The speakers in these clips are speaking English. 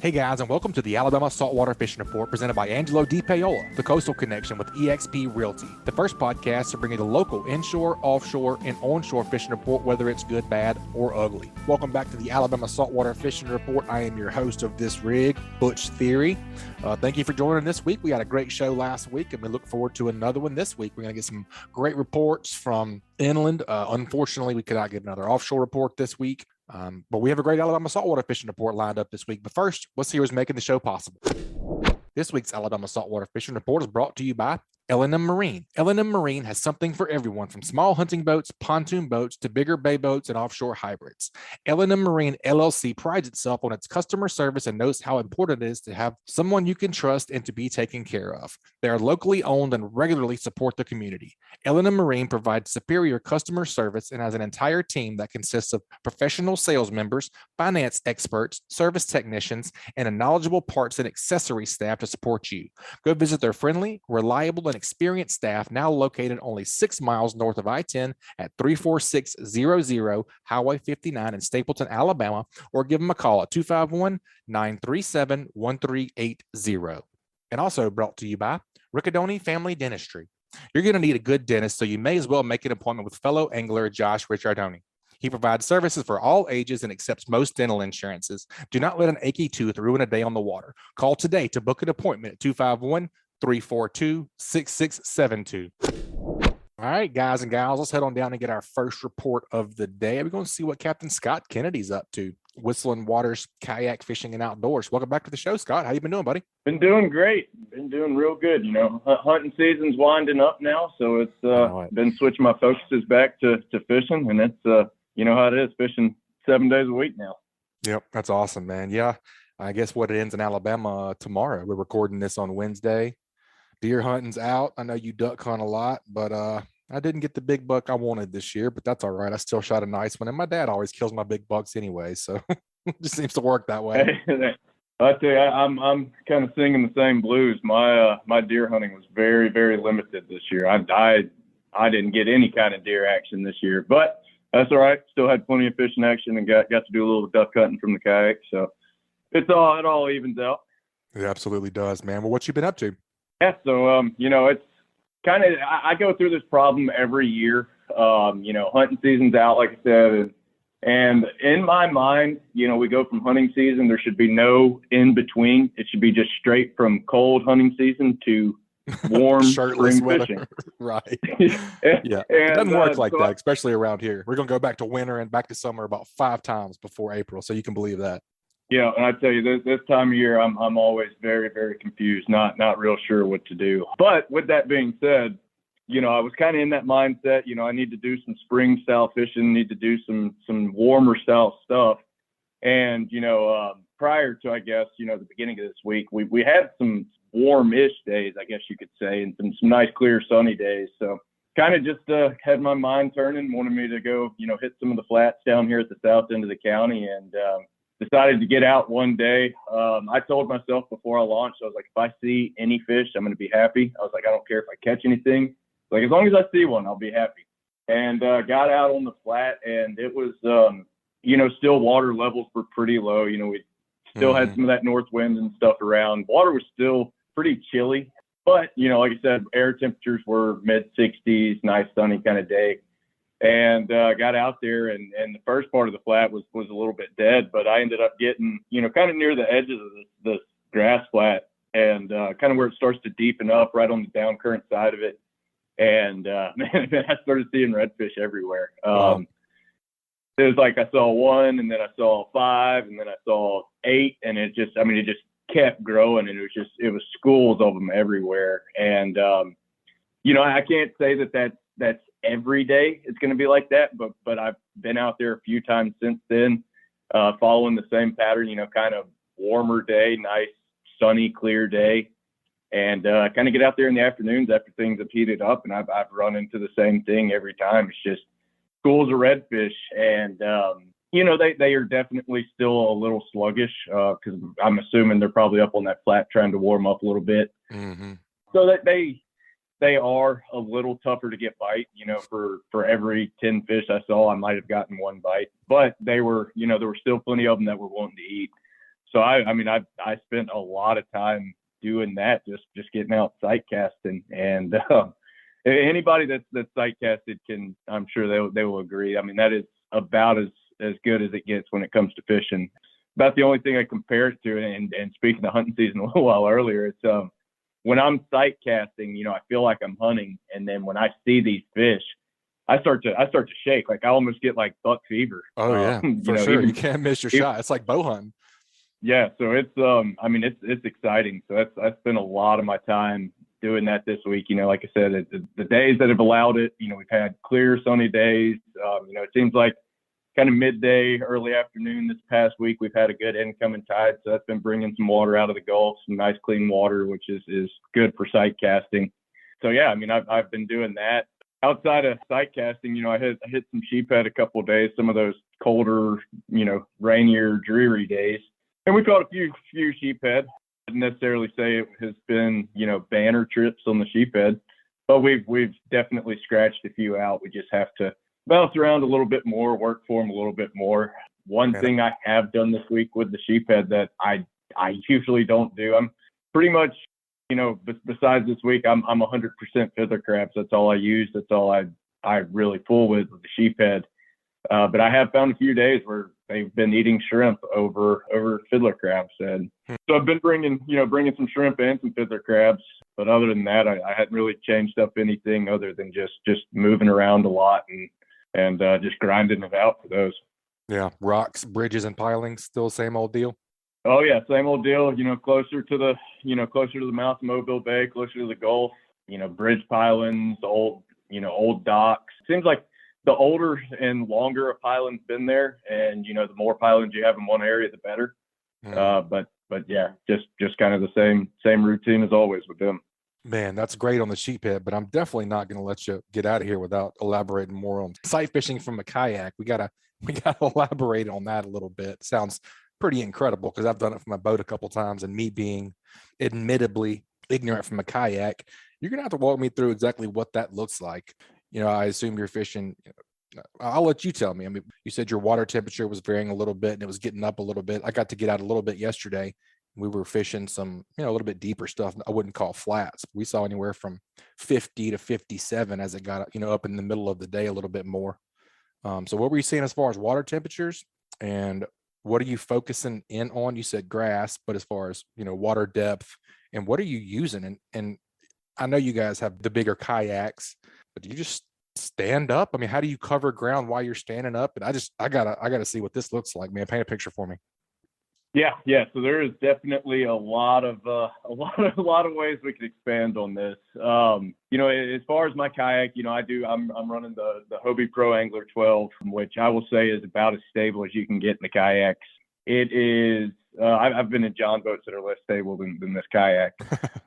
Hey guys, and welcome to the Alabama Saltwater Fishing Report presented by Angelo DePaola, the Coastal Connection with eXp Realty. The first podcast to bring you the local inshore, offshore, and onshore fishing report, whether it's good, bad, or ugly. Welcome back to the Alabama Saltwater Fishing Report. I am your host of this rig, Butch Thierry. Thank you for joining this week. We had a great show last week, and we look forward to another one this week. We're going to get some great reports from inland. Unfortunately, we could not get another offshore report this week. But we have a great Alabama saltwater fishing report lined up this week. But first, let's see who's making the show possible. This week's Alabama Saltwater Fishing Report is brought to you by L&M Marine. L&M Marine has something for everyone, from small hunting boats, pontoon boats, to bigger bay boats and offshore hybrids. L&M Marine LLC prides itself on its customer service and knows how important it is to have someone you can trust and to be taken care of. They are locally owned and regularly support the community. L&M Marine provides superior customer service and has an entire team that consists of professional sales members, finance experts, service technicians, and a knowledgeable parts and accessory staff to support you. Go visit their friendly, reliable, and experienced staff, now located only 6 miles north of I-10 at 34600 Highway 59 in Stapleton, Alabama, or give them a call at 251-937-1380. And also brought to you by Ricodoni Family Dentistry. You're going to need a good dentist, so you may as well make an appointment with fellow angler Josh Ricodoni. He provides services for all ages and accepts most dental insurances. Do not let an achy tooth ruin a day on the water. Call today to book an appointment at 251-342-6672. All right, guys and gals, let's head on down and get our first report of the day. We're going to see what Captain Scott Kennedy's up to. Whistling Waters, kayak fishing, and outdoors. Welcome back to the show, Scott. How you been doing, buddy? Been doing great. Been doing real good. You know, hunting season's winding up now, so it's been switching my focuses back to fishing, and it's you know how it is, fishing 7 days a week now. Yep, that's awesome, man. Yeah, I guess what it ends in Alabama tomorrow. We're recording this on Wednesday. Deer hunting's out. I know you duck hunt a lot, but I didn't get the big buck I wanted this year, but that's all right. I still shot a nice one, and my dad always kills my big bucks anyway, so it just seems to work that way. I tell you, I'm kind of singing the same blues. My deer hunting was very, very limited this year. I didn't get any kind of deer action this year, but that's all right. Still had plenty of fishing action and got to do a little duck hunting from the kayak, so it all evens out. It absolutely does, man. Well, what you been up to? Yeah, so you know, it's kind of, I go through this problem every year. You know, hunting season's out, like I said, and in my mind, you know, we go from hunting season, there should be no in between. It should be just straight from cold hunting season to warm shirtless spring weather. fishing. Right. And, Yeah. It doesn't work like so that, especially around here. We're going to go back to winter and back to summer about 5 times before April, so you can believe that. Yeah, and I tell you, this time of year, I'm always very, very confused, not real sure what to do. But with that being said, you know, I was kind of in that mindset. You know, I need to do some spring style fishing, need to do some warmer style stuff. And you know, prior to, I guess, you know, the beginning of this week, we had some warm-ish days, I guess you could say, and some nice clear sunny days. So kind of just had my mind turning, wanted me to go, you know, hit some of the flats down here at the south end of the county, and decided to get out one day. I told myself before I launched, I was like, if I see any fish, I'm going to be happy. I was like, I don't care if I catch anything. Like, as long as I see one, I'll be happy. And got out on the flat, and it was, you know, still water levels were pretty low. You know, we still had some of that north wind and stuff around. Water was still pretty chilly. But, you know, like I said, air temperatures were mid-60s, nice sunny kind of day. And got out there, and the first part of the flat was a little bit dead, but I ended up getting, you know, kind of near the edges of this grass flat, and kind of where it starts to deepen up right on the down current side of it. And man, I started seeing redfish everywhere. It was like I saw 1, and then I saw 5, and then I saw 8, and it just kept growing, and it was schools of them everywhere. And you know, I can't say that's every day it's going to be like that, but I've been out there a few times since then, following the same pattern, you know, kind of warmer day, nice, sunny, clear day, and kind of get out there in the afternoons after things have heated up, and I've run into the same thing every time. It's just schools of redfish, and you know, they are definitely still a little sluggish, because I'm assuming they're probably up on that flat trying to warm up a little bit. So that they are a little tougher to get bite. You know, for every 10 fish I saw, I might have gotten 1 bite, but they were, you know, there were still plenty of them that were wanting to eat. So I mean, I spent a lot of time doing that, just getting out sight casting, and anybody that's sight casted can, I'm sure they will agree. I mean, that is about as good as it gets when it comes to fishing. About the only thing I compare it to, and speaking of hunting season a little while earlier, it's when I'm sight casting, I feel like I'm hunting, and then when I see these fish, I start to shake. Like I almost get like buck fever. Oh yeah, for sure. You can't miss your shot. It's like bow hunting. Yeah, so it's I mean it's exciting. So I spent a lot of my time doing that this week. Like I said, the days that have allowed it, we've had clear sunny days. It seems like kind of midday, early afternoon this past week, we've had a good incoming tide. So that's been bringing some water out of the Gulf, some nice clean water, which is good for sight casting. So yeah, I mean I've been doing that. Outside of sight casting, I hit some sheephead a couple of days, some of those colder, rainier, dreary days. And we caught a few sheephead. I wouldn't necessarily say it has been, banner trips on the sheephead, but we've definitely scratched a few out. We just have to bounce around a little bit more, work for them a little bit more. One thing I have done this week with the sheephead that I usually don't do, I'm pretty much, besides this week, I'm 100% fiddler crabs. That's all I use. That's all I really pull with the sheephead. But I have found a few days where they've been eating shrimp over fiddler crabs, and so I've been bringing some shrimp and some fiddler crabs. But other than that, I hadn't really changed up anything other than just moving around a lot and just grinding it out for those. Yeah, rocks, bridges, and pilings, still same old deal. Oh yeah, same old deal. Closer to the mouth of Mobile Bay, closer to the Gulf. Bridge pilings, old docks. Seems like the older and longer a piling's been there, and the more pilings you have in one area, the better. But yeah, just kind of the same routine as always with them. Man, that's great on the sheephead, but I'm definitely not going to let you get out of here without elaborating more on sight fishing from a kayak. We gotta elaborate on that a little bit. Sounds pretty incredible because I've done it from my boat a couple times, and me being admittedly ignorant from a kayak, you're gonna have to walk me through exactly what that looks like. I assume you're fishing. I'll let you tell me. I mean, you said your water temperature was varying a little bit and it was getting up a little bit. I got to get out a little bit yesterday. We were fishing some, a little bit deeper stuff. I wouldn't call flats. We saw anywhere from 50 to 57 as it got, up in the middle of the day a little bit more. So what were you seeing as far as water temperatures, and what are you focusing in on? You said grass, but as far as, water depth, and what are you using? And I know you guys have the bigger kayaks, but do you just stand up? I mean, how do you cover ground while you're standing up? And I gotta see what this looks like, man. Paint a picture for me. Yeah. So there is definitely a lot of ways we could expand on this. As far as my kayak, I'm running the Hobie Pro Angler 12, which I will say is about as stable as you can get in the kayaks. It is. I've been in John boats that are less stable than this kayak.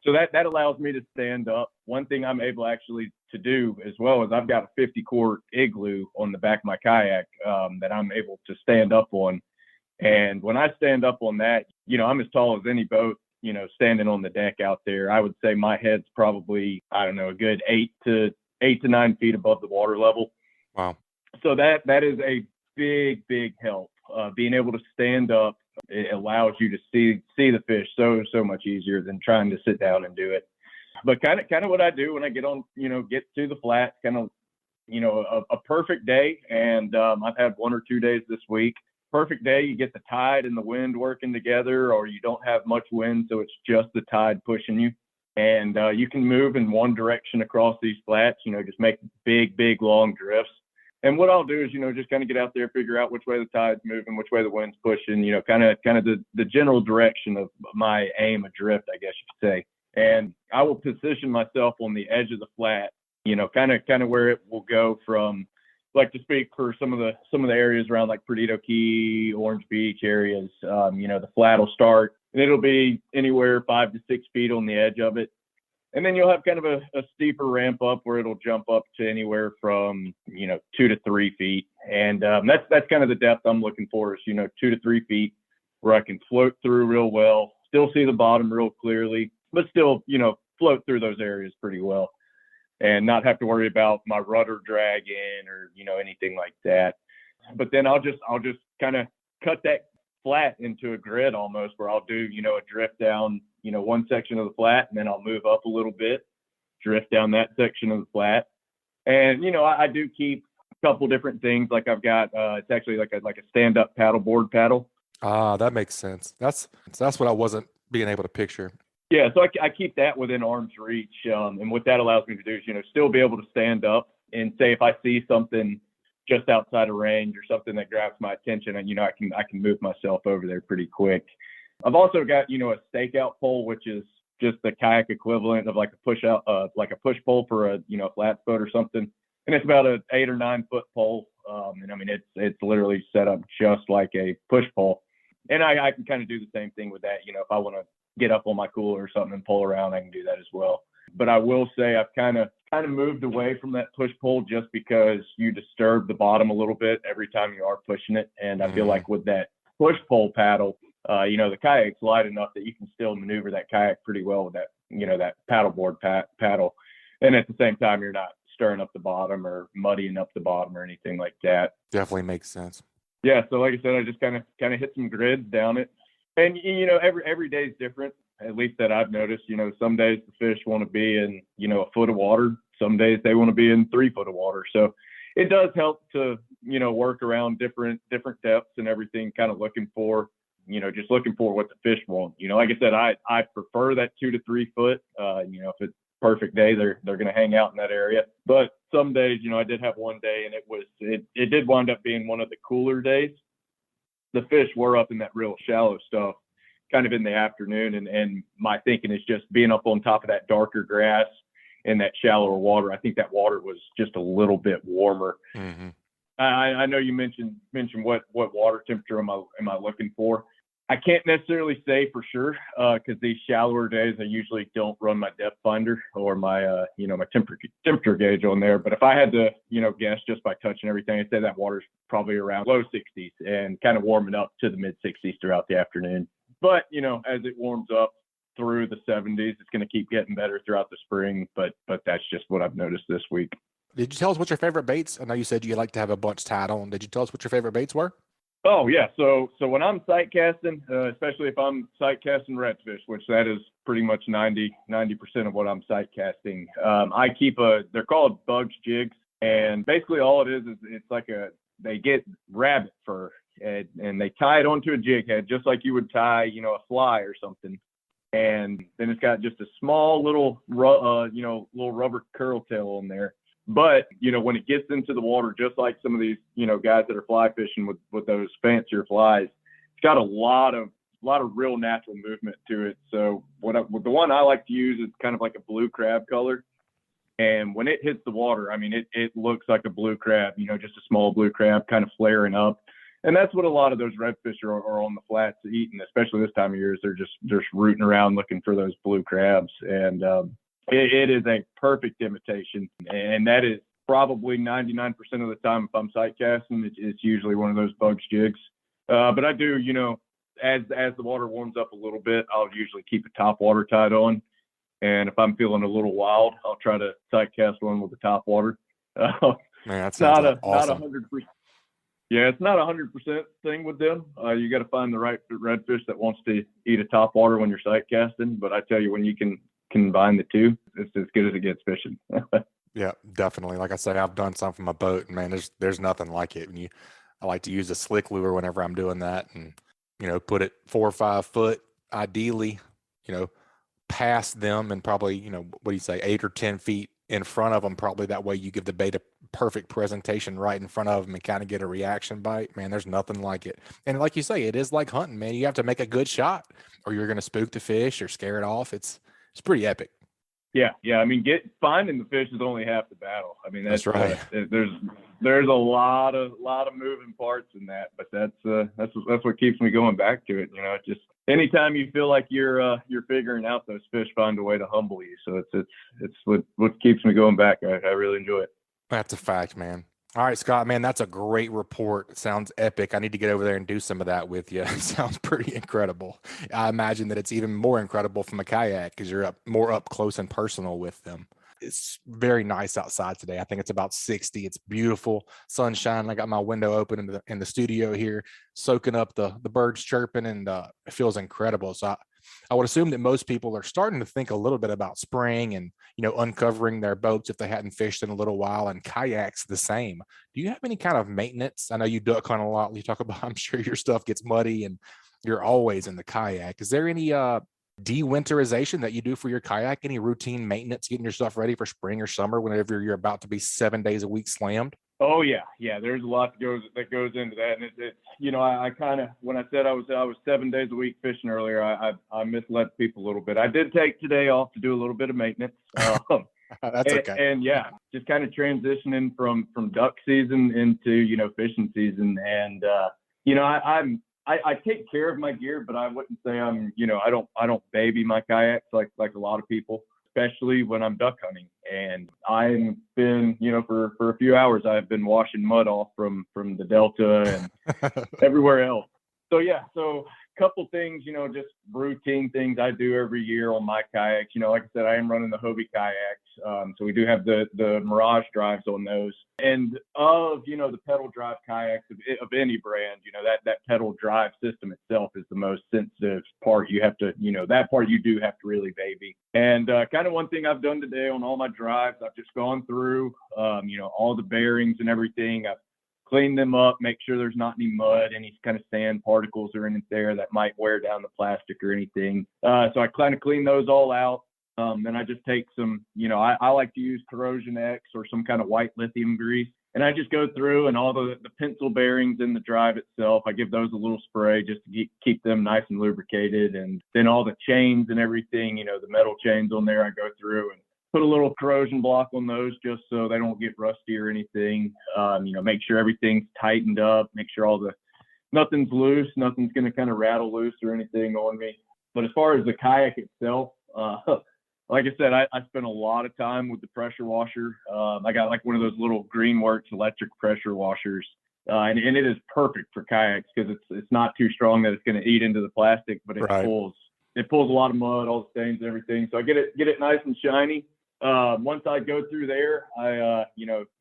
So that allows me to stand up. One thing I'm able actually to do as well is I've got a 50 quart igloo on the back of my kayak that I'm able to stand up on. And when I stand up on that, I'm as tall as any boat, standing on the deck out there. I would say my head's probably, I don't know, a good 8 to 9 feet above the water level. Wow. So that is a big help. Being able to stand up, it allows you to see the fish so much easier than trying to sit down and do it. But kind of what I do when I get to the flat, kind of, a perfect day. And I've had 1 or 2 days this week. Perfect day, you get the tide and the wind working together, or you don't have much wind, so it's just the tide pushing you. And you can move in one direction across these flats, just make big, long drifts. And what I'll do is, just kind of get out there, figure out which way the tide's moving, which way the wind's pushing, kind of the general direction of my aim adrift, I guess you could say. And I will position myself on the edge of the flat, kind of where it will go from, like to speak for some of the areas around like Perdido Key, Orange Beach areas. The flat will start and it'll be anywhere 5 to 6 feet on the edge of it. And then you'll have kind of a steeper ramp up where it'll jump up to anywhere from, 2 to 3 feet. And that's kind of the depth I'm looking for is, 2 to 3 feet where I can float through real well, still see the bottom real clearly, but still, float through those areas pretty well and not have to worry about my rudder dragging or, anything like that. But then I'll just kind of cut flat into a grid almost, where I'll do, a drift down, one section of the flat, and then I'll move up a little bit, drift down that section of the flat. And, I do keep a couple different things. Like I've got, it's actually like a stand-up paddleboard paddle. Ah, that makes sense. That's what I wasn't being able to picture. Yeah, so I keep that within arm's reach. And what that allows me to do is, still be able to stand up and say if I see something just outside of range or something that grabs my attention, and, I can move myself over there pretty quick. I've also got, a stakeout pole, which is just the kayak equivalent of like a push pole for a, flat boat or something. And it's about an 8 or 9 foot pole. And I mean, it's literally set up just like a push pole. And I can kind of do the same thing with that. If I want to get up on my cooler or something and pull around, I can do that as well. But I will say I've kind of moved away from that push pole just because you disturb the bottom a little bit every time you are pushing it. And I feel like with that push pole paddle, the kayak's light enough that you can still maneuver that kayak pretty well with that, that paddleboard paddle. And at the same time, you're not stirring up the bottom or muddying up the bottom or anything like that. Definitely makes sense. Yeah. So like I said, I just kind of hit some grids down it. And, every day is different, at least that I've noticed. Some days the fish want to be in, a foot of water. Some days they want to be in 3 foot of water. So it does help to, work around different depths and everything, kind of looking for, just looking for what the fish want. Like I said, I prefer that 2 to 3 foot. If it's a perfect day, they're going to hang out in that area. But some days, I did have one day, and it did wind up being one of the cooler days. The fish were up in that real shallow stuff kind of in the afternoon. And my thinking is just being up on top of that darker grass in that shallower water. I think that water was just a little bit warmer. Mm-hmm. I know you mentioned what water temperature am I looking for. I can't necessarily say for sure because these shallower days I usually don't run my depth finder or my my temperature gauge on there. But if I had to guess just by touching everything, I'd say that water's probably around low 60s and kind of warming up to the mid 60s throughout the afternoon. But as it warms up through the 70s, it's going to keep getting better throughout the spring. But that's just what I've noticed this week. Did you tell us what your favorite baits? I know you said you like to have a bunch tied on. Did you tell us what your favorite baits were? Oh, yeah. So when I'm sight casting, especially if I'm sight casting redfish, which that is pretty much 90% of what I'm sight casting, I keep they're called Bugs jigs. And basically all it is it's like they get rabbit fur and they tie it onto a jig head, just like you would tie, a fly or something. And then it's got just a small little rubber curl tail on there. But, when it gets into the water, just like some of these, guys that are fly fishing with those fancier flies, it's got a lot of real natural movement to it. So the one I like to use is kind of like a blue crab color. And when it hits the water, I mean, it looks like a blue crab, just a small blue crab kind of flaring up. And that's what a lot of those redfish are on the flats eating, especially this time of year, is they're just rooting around looking for those blue crabs. And, it is a perfect imitation, and that is probably 99% of the time if I'm sight casting, it's usually one of those Bugs jigs. But I do, as the water warms up a little bit, I'll usually keep a top water tied on. And if I'm feeling a little wild, I'll try to sight cast one with the top water. Man, that sounds awesome. Not 100%. Yeah, it's not 100% thing with them. You got to find the right redfish that wants to eat a top water when you're sight casting. But I tell you, when you can combine the two, it's as good as it gets fishing. Yeah, definitely. Like I say, I've done some from my boat, and man, there's nothing like it. I like to use a slick lure whenever I'm doing that, and put it 4 or 5 foot, ideally, past them, and probably what do you say, 8 or 10 feet in front of them. Probably that way you give the bait a perfect presentation right in front of them and kind of get a reaction bite. Man, there's nothing like it. And like you say, it is like hunting, man. You have to make a good shot, or you're going to spook the fish or scare it off. It's pretty epic. Yeah. I mean, finding the fish is only half the battle. I mean, that's right. There's a lot of moving parts in that, but that's what keeps me going back to it. Just anytime you feel like you're figuring out, those fish find a way to humble you. So it's what keeps me going back. I really enjoy it. That's a fact, man. All right, Scott, man, that's a great report. It sounds epic. I need to get over there and do some of that with you. It sounds pretty incredible. I imagine that it's even more incredible from a kayak because you're more up close and personal with them. It's very nice outside today. I think it's about 60. It's beautiful. Sunshine. I got my window open in the studio here, soaking up the birds chirping, and it feels incredible. So I would assume that most people are starting to think a little bit about spring and, uncovering their boats if they hadn't fished in a little while, and kayaks the same. Do you have any kind of maintenance? I know you duck hunt a lot. You talk about, I'm sure your stuff gets muddy and you're always in the kayak. Is there any de-winterization that you do for your kayak? Any routine maintenance, getting your stuff ready for spring or summer whenever you're about to be 7 days a week slammed? Oh yeah. There's a lot that goes into that, and it's I kind of, when I said I was 7 days a week fishing earlier, I misled people a little bit. I did take today off to do a little bit of maintenance. That's okay. And yeah, just kind of transitioning from duck season into fishing season, and I take care of my gear, but I wouldn't say I'm I don't baby my kayaks like a lot of people, especially when I'm duck hunting. And I've been, for a few hours, I've been washing mud off from the Delta and everywhere else. So yeah, a couple things, just routine things I do every year on my kayaks. Like I said, I am running the Hobie kayaks. So we do have the Mirage drives on those. And of, the pedal drive kayaks of any brand, that pedal drive system itself is the most sensitive part. You have to, that part you do have to really baby. And kind of one thing I've done today on all my drives, I've just gone through, all the bearings and everything. I've cleaned them up, make sure there's not any mud, any kind of sand particles or anything there that might wear down the plastic or anything. So I kind of clean those all out. Then I just take some, I like to use Corrosion X or some kind of white lithium grease. And I just go through and all the pencil bearings in the drive itself, I give those a little spray just to keep them nice and lubricated. And then all the chains and everything, the metal chains on there, I go through and put a little corrosion block on those just so they don't get rusty or anything. Make sure everything's tightened up, make sure nothing's loose, nothing's going to kind of rattle loose or anything on me. But as far as the kayak itself, like I said, I spent a lot of time with the pressure washer. I got like one of those little Greenworks electric pressure washers. And it is perfect for kayaks because it's not too strong that it's going to eat into the plastic, but it pulls a lot of mud, all the stains and everything. So I get it nice and shiny. Once I go through there,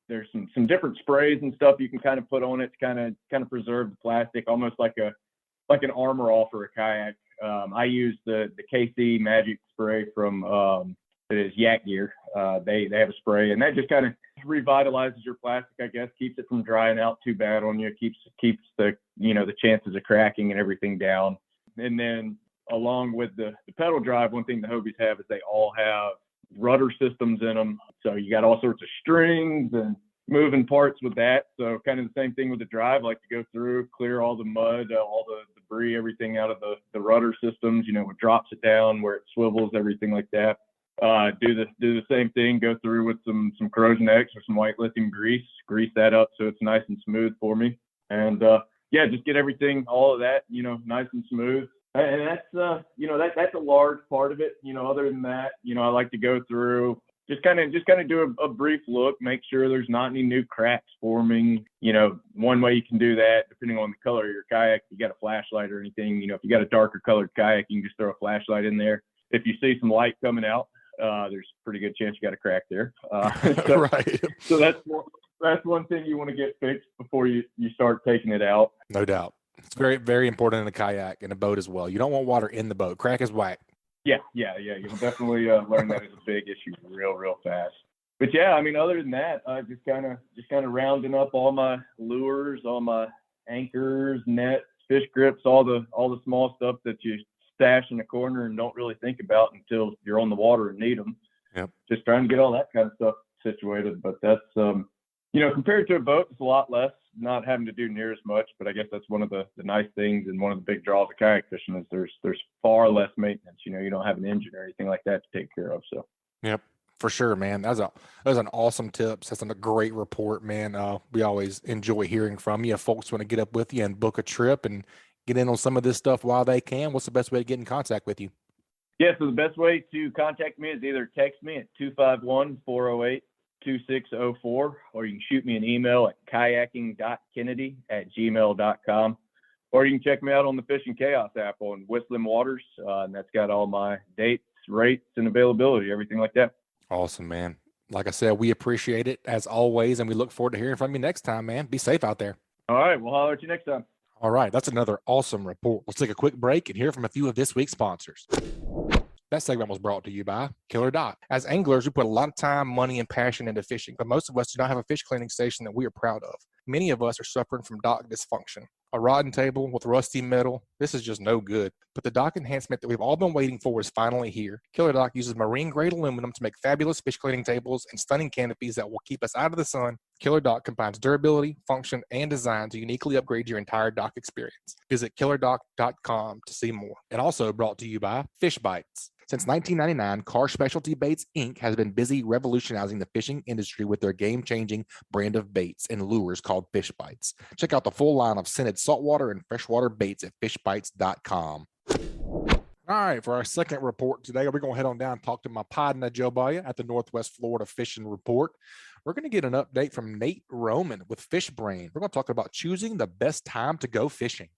there's some different sprays and stuff you can kind of put on it to kind of preserve the plastic, almost like an armor all for a kayak. I use the KC Magic spray from it is Yak Gear. They have a spray, and that just kind of revitalizes your plastic, I guess, keeps it from drying out too bad on you, keeps the the chances of cracking and everything down. And then along with the pedal drive, one thing the Hobies have is they all have rudder systems in them. So you got all sorts of strings and moving parts with that. So kind of the same thing with the drive, like to go through, clear all the mud, all the debris, everything out of the rudder systems, what drops it down, where it swivels, everything like that. Do the same thing, go through with some Corrosion X or some white lithium grease that up so it's nice and smooth for me. And just get everything, all of that, nice and smooth. And that's that's a large part of it. Other than that, I like to go through, just kind of do a brief look, make sure there's not any new cracks forming. One way you can do that, depending on the color of your kayak, if you got a flashlight or anything, if you got a darker colored kayak, you can just throw a flashlight in there. If you see some light coming out, there's a pretty good chance you got a crack there. Right. So that's one thing you want to get fixed before you start taking it out. No doubt. It's very, very important in a kayak and a boat as well. You don't want water in the boat. Crack is whack. Yeah. You'll definitely learn that is a big issue real fast. But yeah, other than that, just kind of rounding up all my lures, all my anchors, nets, fish grips, all the small stuff that you stash in the corner and don't really think about until you're on the water and need them. Yep. Just trying to get all that kind of stuff situated. But that's compared to a boat, it's a lot less, not having to do near as much. But I guess that's one of the nice things and one of the big draws of kayak fishing is there's far less maintenance. You don't have an engine or anything like that to take care of. So yep, for sure, man. That was an awesome tips. That's a great report, man. We always enjoy hearing from you. If folks want to get up with you and book a trip and get in on some of this stuff while they can, what's the best way to get in contact with you? Yeah, so the best way to contact me is either text me at 251-408-2604, or you can shoot me an email at kayaking.kennedy@gmail.com, or you can check me out on the Fishing Chaos app on Whistling Waters, and that's got all my dates, rates, and availability, everything like that. Awesome, man. Like I said, we appreciate it as always, and we look forward to hearing from you next time, man. Be safe out there. All right. We'll holler at you next time. All right. That's another awesome report. Let's take a quick break and hear from a few of this week's sponsors. That segment was brought to you by KillerDock. As anglers, we put a lot of time, money, and passion into fishing, but most of us do not have a fish cleaning station that we are proud of. Many of us are suffering from dock dysfunction. A rotten table with rusty metal, this is just no good. But the dock enhancement that we've all been waiting for is finally here. KillerDock uses marine-grade aluminum to make fabulous fish cleaning tables and stunning canopies that will keep us out of the sun. KillerDock combines durability, function, and design to uniquely upgrade your entire dock experience. Visit KillerDock.com to see more. And also brought to you by Fishbites. Since 1999, Car Specialty Baits, Inc. has been busy revolutionizing the fishing industry with their game-changing brand of baits and lures called Fishbites. Check out the full line of scented saltwater and freshwater baits at fishbites.com. All right, for our second report today, we're going to head on down and talk to my partner, Joe Baya, at the Northwest Florida Fishing Report. We're going to get an update from Nate Roman with Fishbrain. We're going to talk about choosing the best time to go fishing.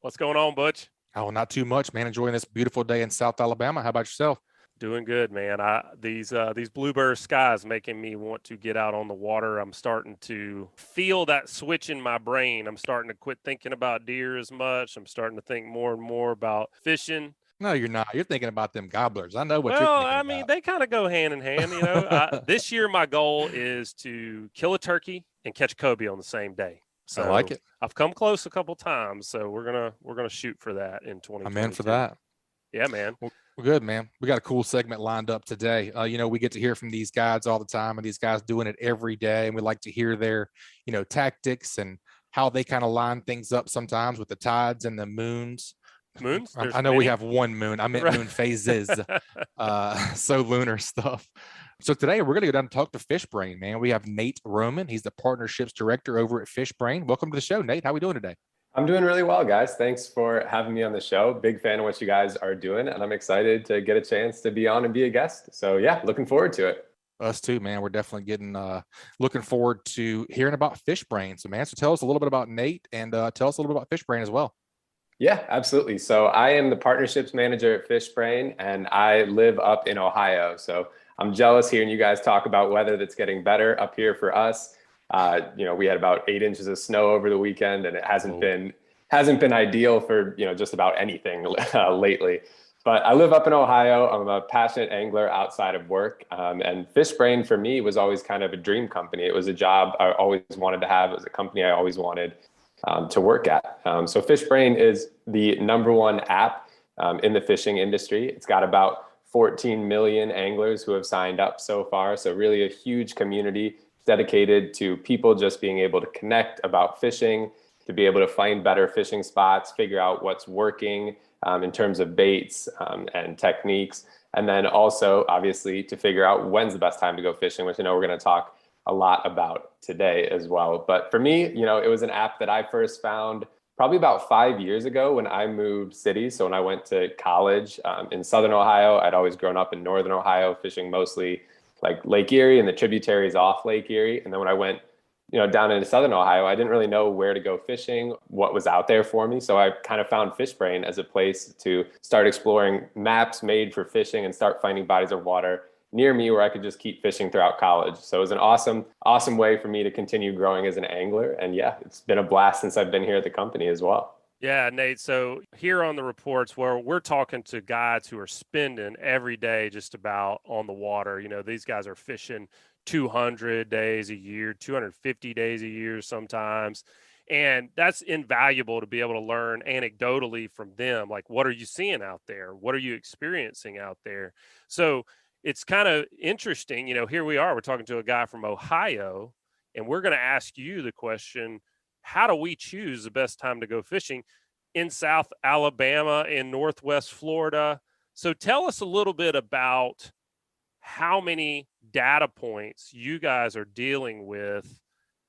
What's going on, Butch? Oh, not too much, man. Enjoying this beautiful day in South Alabama. How about yourself? Doing good, man. These bluebird skies making me want to get out on the water. I'm starting to feel that switch in my brain. I'm starting to quit thinking about deer as much. I'm starting to think more and more about fishing. No, you're not. You're thinking about them gobblers. I know what you're thinking about. I mean, they kind of go hand in hand, you know. This year, my goal is to kill a turkey and catch a cobia on the same day. So I like it. I've come close a couple times, so we're gonna shoot for that in 2022. I'm in for that. Yeah, man. Well, good, man. We got a cool segment lined up today. We get to hear from these guys all the time, and these guys doing it every day, and we like to hear their, tactics and how they kind of line things up sometimes with the tides and the moons. Moons? I know we have one moon. I meant right. Moon phases. So lunar stuff. So today we're going to go down and talk to Fishbrain, man. We have Nate Roman. He's the partnerships director over at Fishbrain. Welcome to the show, Nate. How are we doing today? I'm doing really well, guys. Thanks for having me on the show. Big fan of what you guys are doing, and I'm excited to get a chance to be on and be a guest. So yeah, looking forward to it. Us too, man. We're definitely getting looking forward to hearing about Fishbrain. So, man, tell us a little bit about Nate and tell us a little bit about Fishbrain as well. Yeah, absolutely. So I am the partnerships manager at Fishbrain, and I live up in Ohio. So I'm jealous hearing you guys talk about weather that's getting better up here for us. We had about 8 inches of snow over the weekend, and it hasn't been ideal for just about anything lately. But I live up in Ohio. I'm a passionate angler outside of work, and Fishbrain for me was always kind of a dream company. It was a job I always wanted to have. It was a company I always wanted to work at. So Fishbrain is the #1 app in the fishing industry. It's got about 14 million anglers who have signed up so far. So really a huge community dedicated to people just being able to connect about fishing, to be able to find better fishing spots, figure out what's working in terms of baits and techniques. And then also, obviously, to figure out when's the best time to go fishing, which I know we're going to talk a lot about today as well. But for me, it was an app that I first found probably about 5 years ago when I moved cities. So when I went to college in Southern Ohio, I'd always grown up in Northern Ohio, fishing mostly like Lake Erie and the tributaries off Lake Erie. And then when I went, down into Southern Ohio, I didn't really know where to go fishing, what was out there for me. So I kind of found Fishbrain as a place to start exploring maps made for fishing and start finding bodies of water near me where I could just keep fishing throughout college. So it was an awesome way for me to continue growing as an angler. And yeah, it's been a blast since I've been here at the company as well. Yeah, Nate. So here on the reports where we're talking to guys who are spending every day just about on the water, these guys are fishing 200 days a year, 250 days a year sometimes. And that's invaluable to be able to learn anecdotally from them. Like, what are you seeing out there? What are you experiencing out there? So it's kind of interesting, here we are, we're talking to a guy from Ohio, and we're going to ask you the question, how do we choose the best time to go fishing in South Alabama and Northwest Florida? So tell us a little bit about how many data points you guys are dealing with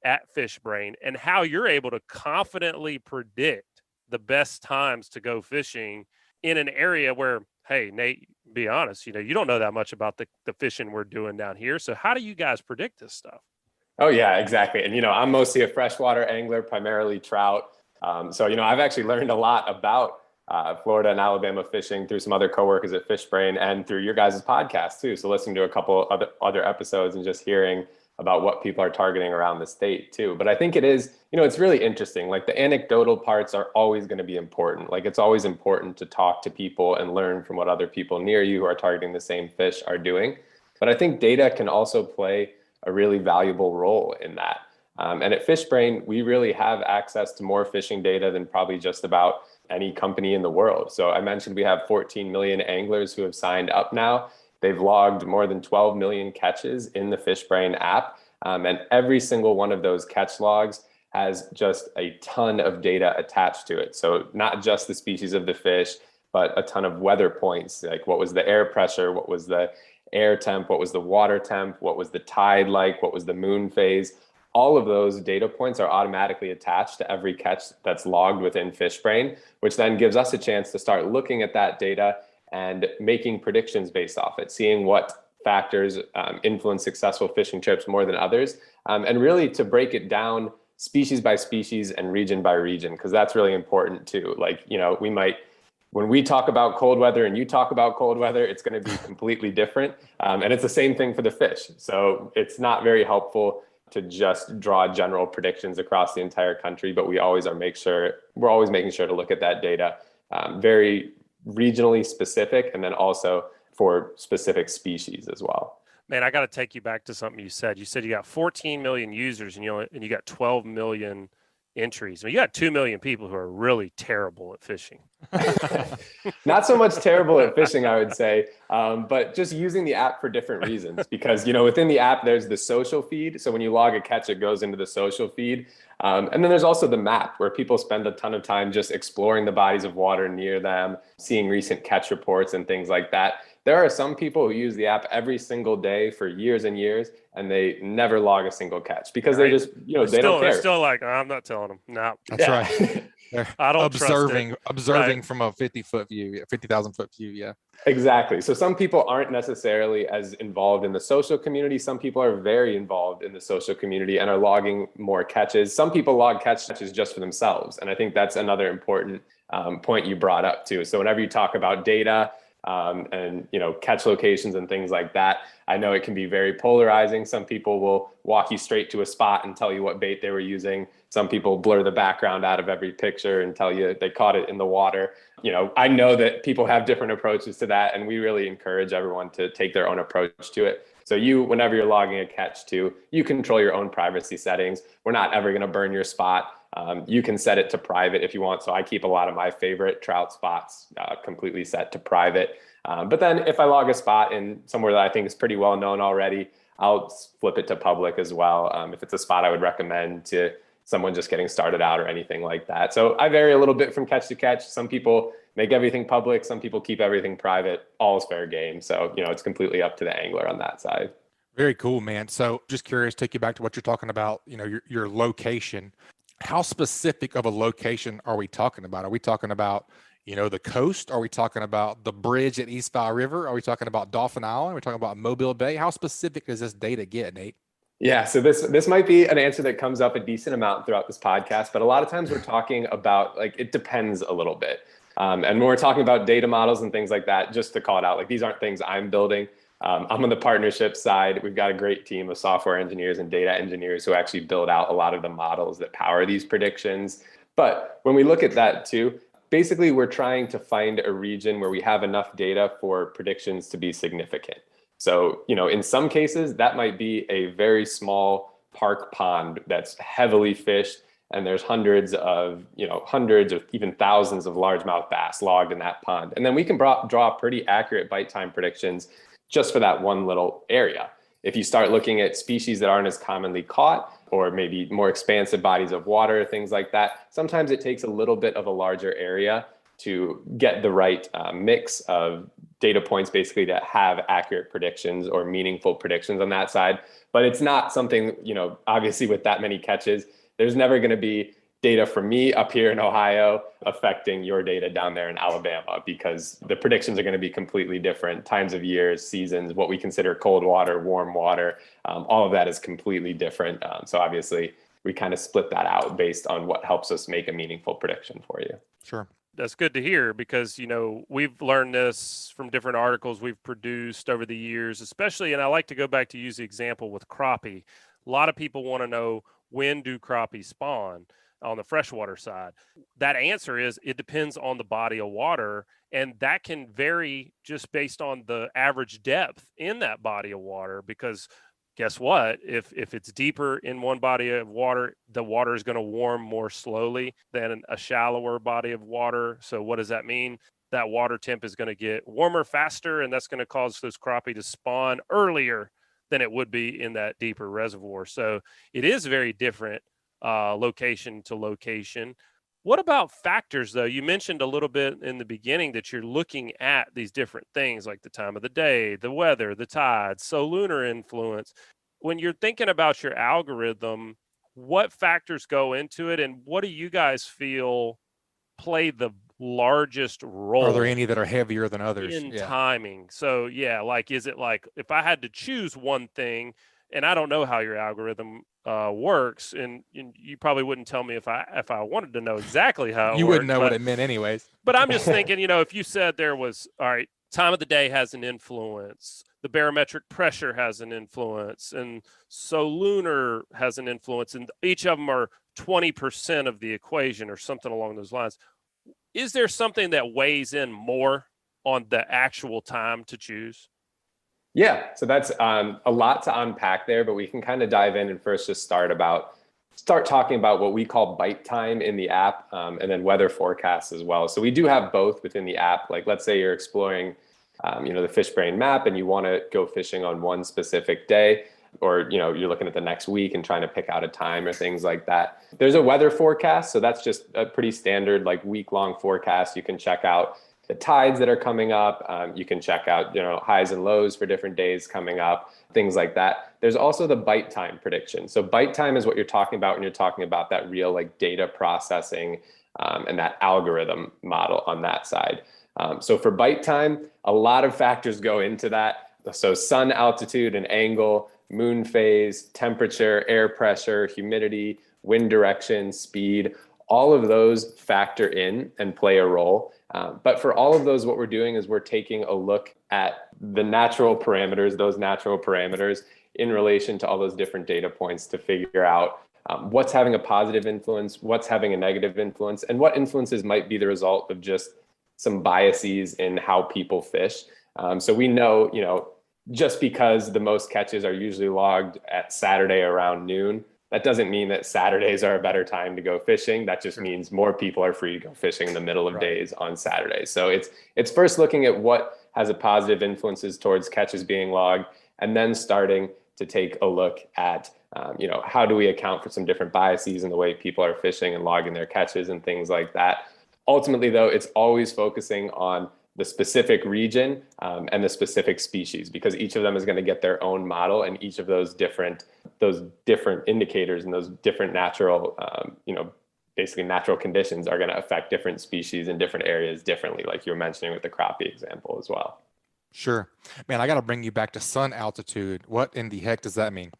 at Fishbrain and how you're able to confidently predict the best times to go fishing in an area where, hey, Nate, be honest, you don't know that much about the fishing we're doing down here. So how do you guys predict this stuff? Oh, yeah, exactly. And, I'm mostly a freshwater angler, primarily trout. So, I've actually learned a lot about Florida and Alabama fishing through some other coworkers at Fishbrain and through your guys' podcast too. So listening to a couple other episodes and just hearing about what people are targeting around the state too. But I think it is, it's really interesting. Like the anecdotal parts are always going to be important. Like it's always important to talk to people and learn from what other people near you who are targeting the same fish are doing. But I think data can also play a really valuable role in that. And at Fishbrain, we really have access to more fishing data than probably just about any company in the world. So I mentioned we have 14 million anglers who have signed up now. They've logged more than 12 million catches in the Fishbrain app. And every single one of those catch logs has just a ton of data attached to it. So not just the species of the fish, but a ton of weather points, like what was the air pressure, what was the air temp, what was the water temp, what was the tide like, what was the moon phase. All of those data points are automatically attached to every catch that's logged within Fishbrain, which then gives us a chance to start looking at that data and making predictions based off it, seeing what factors influence successful fishing trips more than others, and really to break it down species by species and region by region, because that's really important too. Like, we might, when we talk about cold weather and you talk about cold weather, it's going to be completely different. And it's the same thing for the fish. So it's not very helpful to just draw general predictions across the entire country, but we're always making sure to look at that data very regionally specific, and then also for specific species as well. Man, I got to take you back to something you said. You said you got 14 million users and you got 12 million entries. I mean, you got 2 million people who are really terrible at fishing. Not so much terrible at fishing, I would say, but just using the app for different reasons. Because, within the app, there's the social feed. So when you log a catch, it goes into the social feed. And then there's also the map where people spend a ton of time just exploring the bodies of water near them, seeing recent catch reports and things like that. There are some people who use the app every single day for years and years, and they never log a single catch because they just, they don't care. They're still like, I'm not telling them. No, That's right. I don't observing right. From a 50,000 foot view. Yeah, exactly. So some people aren't necessarily as involved in the social community. Some people are very involved in the social community and are logging more catches. Some people log catches just for themselves. And I think that's another important point you brought up too. So whenever you talk about data, and catch locations and things like that, I know it can be very polarizing. Some people will walk you straight to a spot and tell you what bait they were using. Some people blur the background out of every picture and tell you they caught it in the water. I know that people have different approaches to that, and we really encourage everyone to take their own approach to it. So whenever you're logging a catch too, you control your own privacy settings. We're not ever going to burn your spot. You can set it to private if you want. So I keep a lot of my favorite trout spots completely set to private. But then if I log a spot in somewhere that I think is pretty well known already, I'll flip it to public as well. If it's a spot I would recommend to someone just getting started out or anything like that. So I vary a little bit from catch to catch. Some people make everything public. Some people keep everything private. All is fair game. So, it's completely up to the angler on that side. Very cool, man. So just curious, take you back to what you're talking about, your location. How specific of a location are we talking about? Are we talking about, the coast? Are we talking about the bridge at East File River? Are we talking about Dauphin Island? Are we talking about Mobile Bay? How specific does this data get, Nate? Yeah, so this might be an answer that comes up a decent amount throughout this podcast, but a lot of times we're talking about, it depends a little bit. And when we're talking about data models and things like that, just to call it out, these aren't things I'm building. I'm on the partnership side. We've got a great team of software engineers and data engineers who actually build out a lot of the models that power these predictions. But when we look at that too, basically we're trying to find a region where we have enough data for predictions to be significant. So, in some cases that might be a very small park pond that's heavily fished, and there's hundreds or even thousands of largemouth bass logged in that pond. And then we can draw pretty accurate bite time predictions just for that one little area. If you start looking at species that aren't as commonly caught, or maybe more expansive bodies of water, things like that, sometimes it takes a little bit of a larger area to get the right mix of data points, basically, to have accurate predictions or meaningful predictions on that side. But it's not something, obviously with that many catches, there's never going to be data from me up here in Ohio affecting your data down there in Alabama, because the predictions are going to be completely different. Times of years, seasons, what we consider cold water, warm water, all of that is completely different. So obviously we kind of split that out based on what helps us make a meaningful prediction for you. Sure. That's good to hear because, we've learned this from different articles we've produced over the years, especially, and I like to go back to use the example with crappie. A lot of people want to know, when do crappie spawn on the freshwater side? That answer is it depends on the body of water, and that can vary just based on the average depth in that body of water, because guess what? If it's deeper in one body of water, the water is going to warm more slowly than a shallower body of water. So what does that mean? That water temp is going to get warmer faster, and that's going to cause those crappie to spawn earlier than it would be in that deeper reservoir. So it is very different location to location. What about factors, though? You mentioned a little bit in the beginning that you're looking at these different things like the time of the day, the weather, the tides, so lunar influence. When you're thinking about your algorithm, what factors go into it, and what do you guys feel play the largest role? Are there any that are heavier than others? In timing? So, like, is it like if I had to choose one thing, and I don't know how your algorithm works, and you probably wouldn't tell me if I wanted to know exactly how it you worked, wouldn't know what it meant anyways. But I'm just thinking, if you said there was, all right, time of the day has an influence, the barometric pressure has an influence, and so lunar has an influence, and each of them are 20% of the equation or something along those lines. Is there something that weighs in more on the actual time to choose? Yeah, so that's a lot to unpack there, but we can kind of dive in and first just start talking about what we call bite time in the app, and then weather forecasts as well. So we do have both within the app. Like, let's say you're exploring, the Fishbrain map and you want to go fishing on one specific day, or, you're looking at the next week and trying to pick out a time or things like that. There's a weather forecast. So that's just a pretty standard, like, week-long forecast. You can check out the tides that are coming up. You can check out, highs and lows for different days coming up, things like that. There's also the bite time prediction. So bite time is what you're talking about when you're talking about that real, like, data processing and that algorithm model on that side. So for bite time, a lot of factors go into that. So sun altitude and angle, moon phase, temperature, air pressure, humidity, wind direction, speed, all of those factor in and play a role. But for all of those, what we're doing is we're taking a look at the natural parameters, those natural parameters in relation to all those different data points to figure out what's having a positive influence, what's having a negative influence, and what influences might be the result of just some biases in how people fish. So we know, just because the most catches are usually logged at Saturday around noon, that doesn't mean that Saturdays are a better time to go fishing. That just means more people are free to go fishing in the middle of days on Saturdays. So it's first looking at what has a positive influences towards catches being logged, and then starting to take a look at, how do we account for some different biases in the way people are fishing and logging their catches and things like that. Ultimately, though, it's always focusing on the specific region and the specific species, because each of them is going to get their own model, and each of those different indicators and those different natural, basically natural conditions are going to affect different species in different areas differently, like you were mentioning with the crappie example as well. Sure. Man, I got to bring you back to sun altitude. What in the heck does that mean?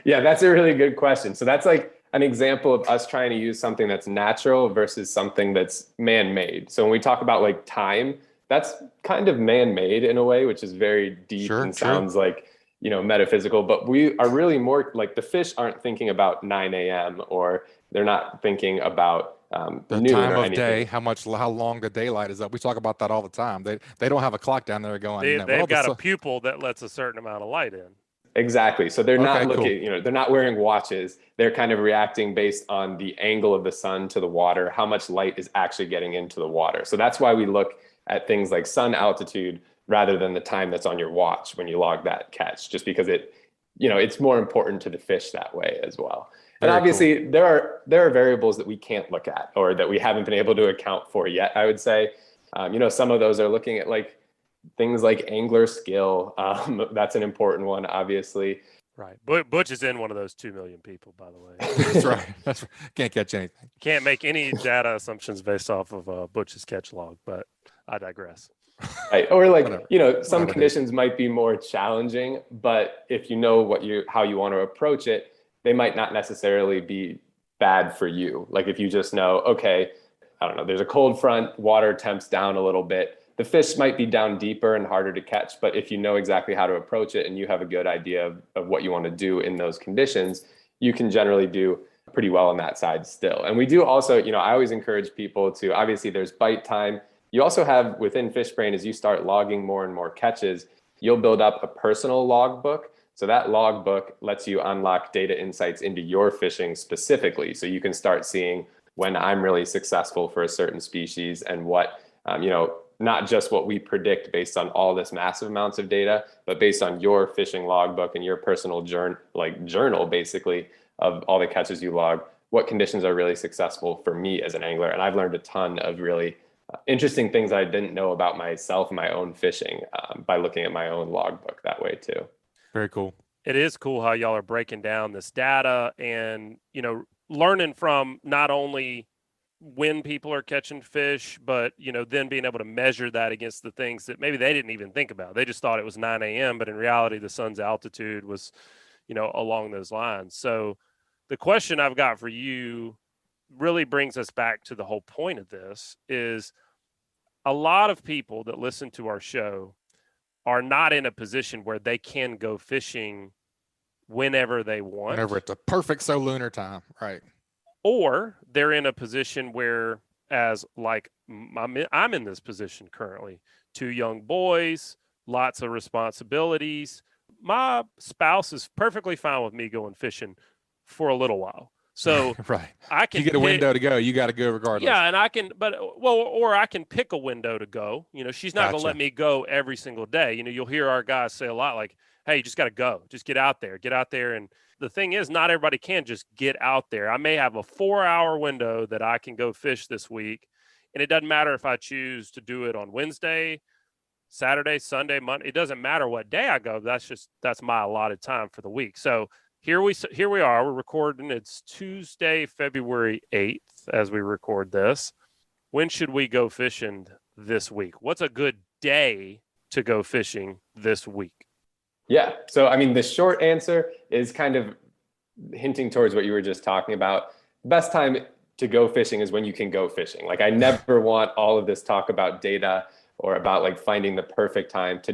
Yeah, that's a really good question. So that's like an example of us trying to use something that's natural versus something that's man-made. So when we talk about like time, that's kind of man-made in a way, which is very deep and sounds like, metaphysical, but we are really more like the fish aren't thinking about 9 a.m. or they're not thinking about the noon time or of anything. day, how long the daylight is up. We talk about that all the time. They don't have a clock down there going. They've got a pupil that lets a certain amount of light in. Exactly. So they're not looking, cool. They're not wearing watches. They're kind of reacting based on the angle of the sun to the water, how much light is actually getting into the water. So that's why we look at things like sun altitude rather than the time that's on your watch when you log that catch, just because it's more important to the fish that way as well. And obviously cool. there are variables that we can't look at or that we haven't been able to account for yet, I would say. Some of those are looking at like things like angler skill. That's an important one, obviously. Right. Butch is in one of those 2 million people, by the way. That's right. Can't catch anything. Can't make any data assumptions based off of Butch's catch log, but I digress. Right. Or like, Whatever. Some conditions might be more challenging, but if you know how you want to approach it, they might not necessarily be bad for you. Like if you just know, okay, I don't know, there's a cold front, water temps down a little bit. The fish might be down deeper and harder to catch, but if you know exactly how to approach it and you have a good idea of what you want to do in those conditions, you can generally do pretty well on that side still. And we do also, I always encourage people to, obviously there's bite time. You also have within Fishbrain, as you start logging more and more catches, you'll build up a personal logbook. So that logbook lets you unlock data insights into your fishing specifically. So you can start seeing when I'm really successful for a certain species and what, not just what we predict based on all this massive amounts of data, but based on your fishing logbook and your personal journal, basically, of all the catches you log, what conditions are really successful for me as an angler. And I've learned a ton of really interesting things I didn't know about myself and my own fishing by looking at my own logbook that way too. Very cool. It is cool how y'all are breaking down this data and, learning from not only when people are catching fish, but, then being able to measure that against the things that maybe they didn't even think about. They just thought it was 9 a.m., but in reality, the sun's altitude was, along those lines. So the question I've got for you really brings us back to the whole point of this is a lot of people that listen to our show are not in a position where they can go fishing whenever they want. Whenever it's a perfect lunar time, right? Or they're in a position where, as like I'm in this position currently, 2 young boys, lots of responsibilities. My spouse is perfectly fine with me going fishing for a little while. So right. I can you get a window to go, you got to go regardless. Yeah, and I can, or I can pick a window to go. She's not going to let me go every single day. You'll hear our guys say a lot like, hey, you just got to go. Just get out there. And the thing is, not everybody can just get out there. I may have a 4-hour window that I can go fish this week. And it doesn't matter if I choose to do it on Wednesday, Saturday, Sunday, Monday. It doesn't matter what day I go. That's my allotted time for the week. So here we are. We're recording. It's Tuesday, February 8th as we record this. When should we go fishing this week? What's a good day to go fishing this week? Yeah. So, the short answer is kind of hinting towards what you were just talking about. Best time to go fishing is when you can go fishing. Like, I never want all of this talk about data or about like finding the perfect time to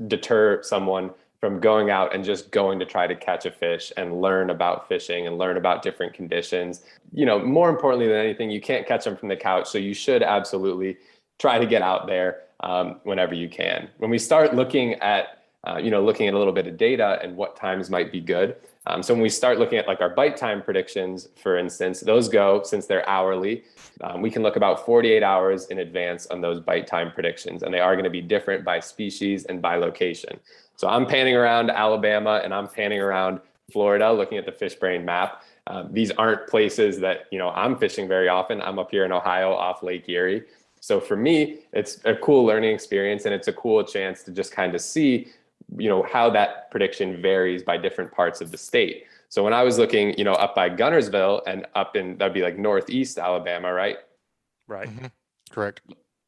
deter someone from going out and just going to try to catch a fish and learn about fishing and learn about different conditions. More importantly than anything, you can't catch them from the couch. So you should absolutely try to get out there whenever you can. When we start looking at looking at a little bit of data and what times might be good. So when we start looking at like our bite time predictions, for instance, those go, since they're hourly, we can look about 48 hours in advance on those bite time predictions. And they are going to be different by species and by location. So I'm panning around Alabama and I'm panning around Florida, looking at the Fishbrain map. These aren't places that, I'm fishing very often. I'm up here in Ohio off Lake Erie. So for me, it's a cool learning experience and it's a cool chance to just kind of see how that prediction varies by different parts of the state. So when I was looking, up by Gunnersville and up in, that'd be like Northeast Alabama, right? Right. Mm-hmm. Correct.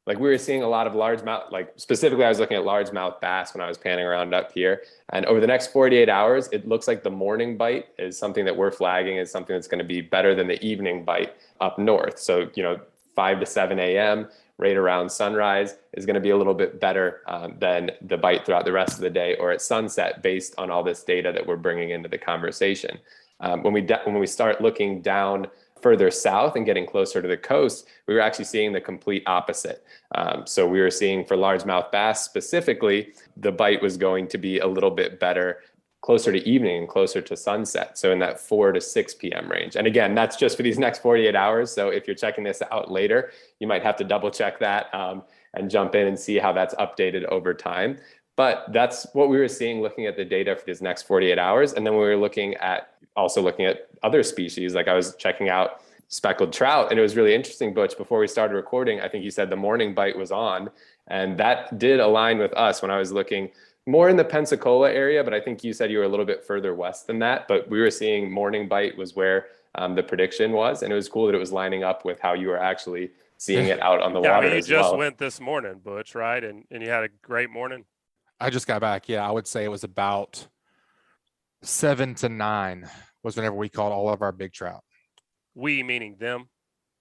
Like we were seeing a lot of largemouth, like specifically I was looking at largemouth bass when I was panning around up here. And over the next 48 hours, it looks like the morning bite is something that we're flagging as something that's going to be better than the evening bite up north. So, 5 to 7 a.m. right around sunrise is going to be a little bit better than the bite throughout the rest of the day or at sunset based on all this data that we're bringing into the conversation. When we start looking down further south and getting closer to the coast, we were actually seeing the complete opposite. So we were seeing for largemouth bass specifically, the bite was going to be a little bit better closer to evening and closer to sunset. So in that 4 to 6 p.m. range. And again, that's just for these next 48 hours. So if you're checking this out later, you might have to double check that and jump in and see how that's updated over time. But that's what we were seeing looking at the data for these next 48 hours. And then we were looking at other species. Like I was checking out speckled trout. And it was really interesting, Butch, before we started recording, I think you said the morning bite was on. And that did align with us when I was looking more in the Pensacola area, but I think you said you were a little bit further west than that. But we were seeing morning bite was where the prediction was. And it was cool that it was lining up with how you were actually seeing it out on the water you as just well. went this morning, Butch, right? And you had a great morning. I just got back. Yeah, I would say it was about 7 to 9 was whenever we caught all of our big trout. We meaning them?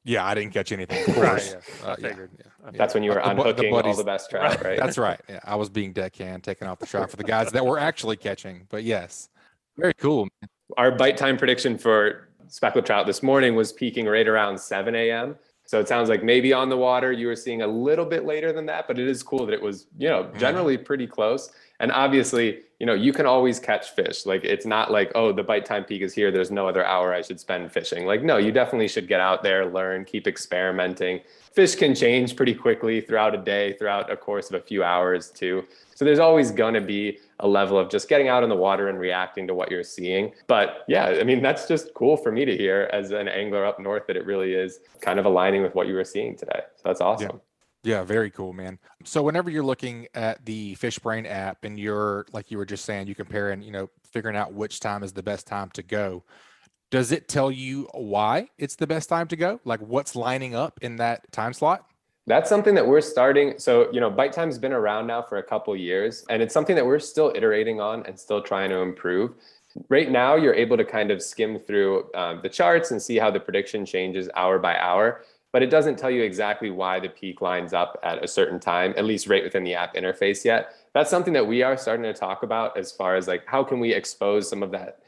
Yeah, I didn't catch anything, of Right. course. Yeah. I figured. That's when you were unhooking all the best trout, right? That's right. Yeah, I was being deckhand, taking off the trout for the guys that were actually catching. But yes, very cool. Our bite time prediction for speckled trout this morning was peaking right around 7 a.m. So it sounds like maybe on the water you were seeing a little bit later than that, but it is cool that it was, generally pretty close. And obviously, you can always catch fish. Like, it's not like, oh, the bite time peak is here, there's no other hour I should spend fishing. Like, no, you definitely should get out there, learn, keep experimenting. Fish can change pretty quickly throughout a day, throughout a course of a few hours too. So there's always going to be a level of just getting out in the water and reacting to what you're seeing. But yeah, I mean, that's just cool for me to hear as an angler up north, that it really is kind of aligning with what you were seeing today. So that's awesome. Yeah, very cool, man. So whenever you're looking at the Fishbrain app and you're, like you were just saying, you comparing, figuring out which time is the best time to go, does it tell you why it's the best time to go? Like, what's lining up in that time slot? That's something that we're starting. So, bite time's been around now for a couple years, and it's something that we're still iterating on and still trying to improve. Right now, you're able to kind of skim through the charts and see how the prediction changes hour by hour, but it doesn't tell you exactly why the peak lines up at a certain time, at least right within the app interface yet. That's something that we are starting to talk about, as far as like, how can we expose some of that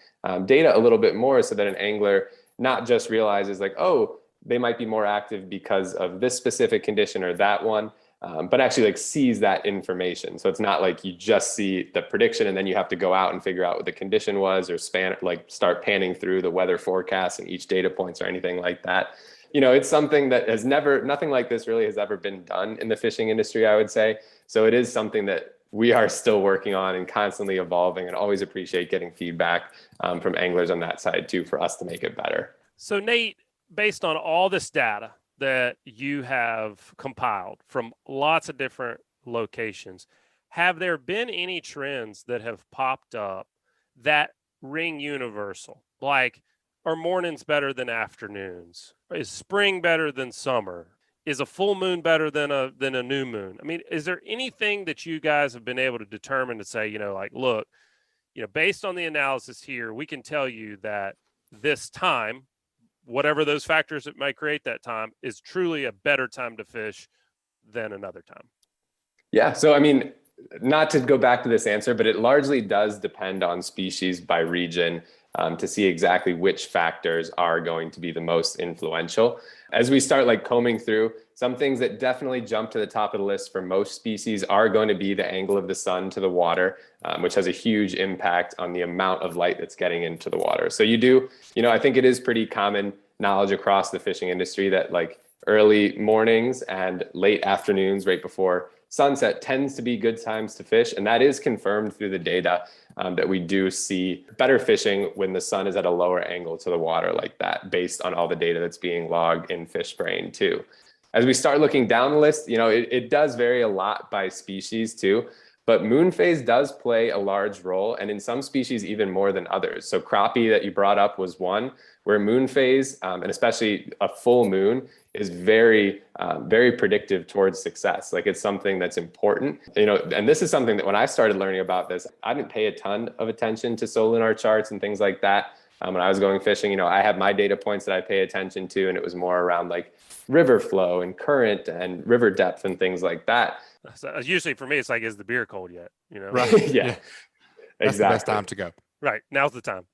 data a little bit more, so that an angler not just realizes like, oh, they might be more active because of this specific condition or that one, but actually like sees that information. So it's not like you just see the prediction and then you have to go out and figure out what the condition was, or start panning through the weather forecast and each data points or anything like that. It's something that nothing like this really has ever been done in the fishing industry, I would say. So it is something that we are still working on and constantly evolving, and always appreciate getting feedback from anglers on that side too, for us to make it better. So Nate, based on all this data that you have compiled from lots of different locations, have there been any trends that have popped up that ring universal? Like, are mornings better than afternoons? Is spring better than summer? Is a full moon better than a new moon? I mean, is there anything that you guys have been able to determine to say, look, based on the analysis here, we can tell you that this time, whatever those factors that might create that time, is truly a better time to fish than another time? Yeah. So, I mean, not to go back to this answer, but it largely does depend on species by region, to see exactly which factors are going to be the most influential. As we start like combing through, some things that definitely jump to the top of the list for most species are going to be the angle of the sun to the water, which has a huge impact on the amount of light that's getting into the water. So I think it is pretty common knowledge across the fishing industry that like early mornings and late afternoons right before sunset tends to be good times to fish. And that is confirmed through the data, that we do see better fishing when the sun is at a lower angle to the water like that, based on all the data that's being logged in Fishbrain too. As we start looking down the list, it does vary a lot by species too, but moon phase does play a large role, and in some species even more than others. So crappie that you brought up was one where moon phase, and especially a full moon, is very, very predictive towards success. Like, it's something that's important, and this is something that when I started learning about this, I didn't pay a ton of attention to solinar charts and things like that. When I was going fishing, I had my data points that I pay attention to, and it was more around like river flow and current and river depth and things like that. So usually for me, it's like, is the beer cold yet? Right. Yeah. That's Exactly. the best time to go. Right. Now's the time.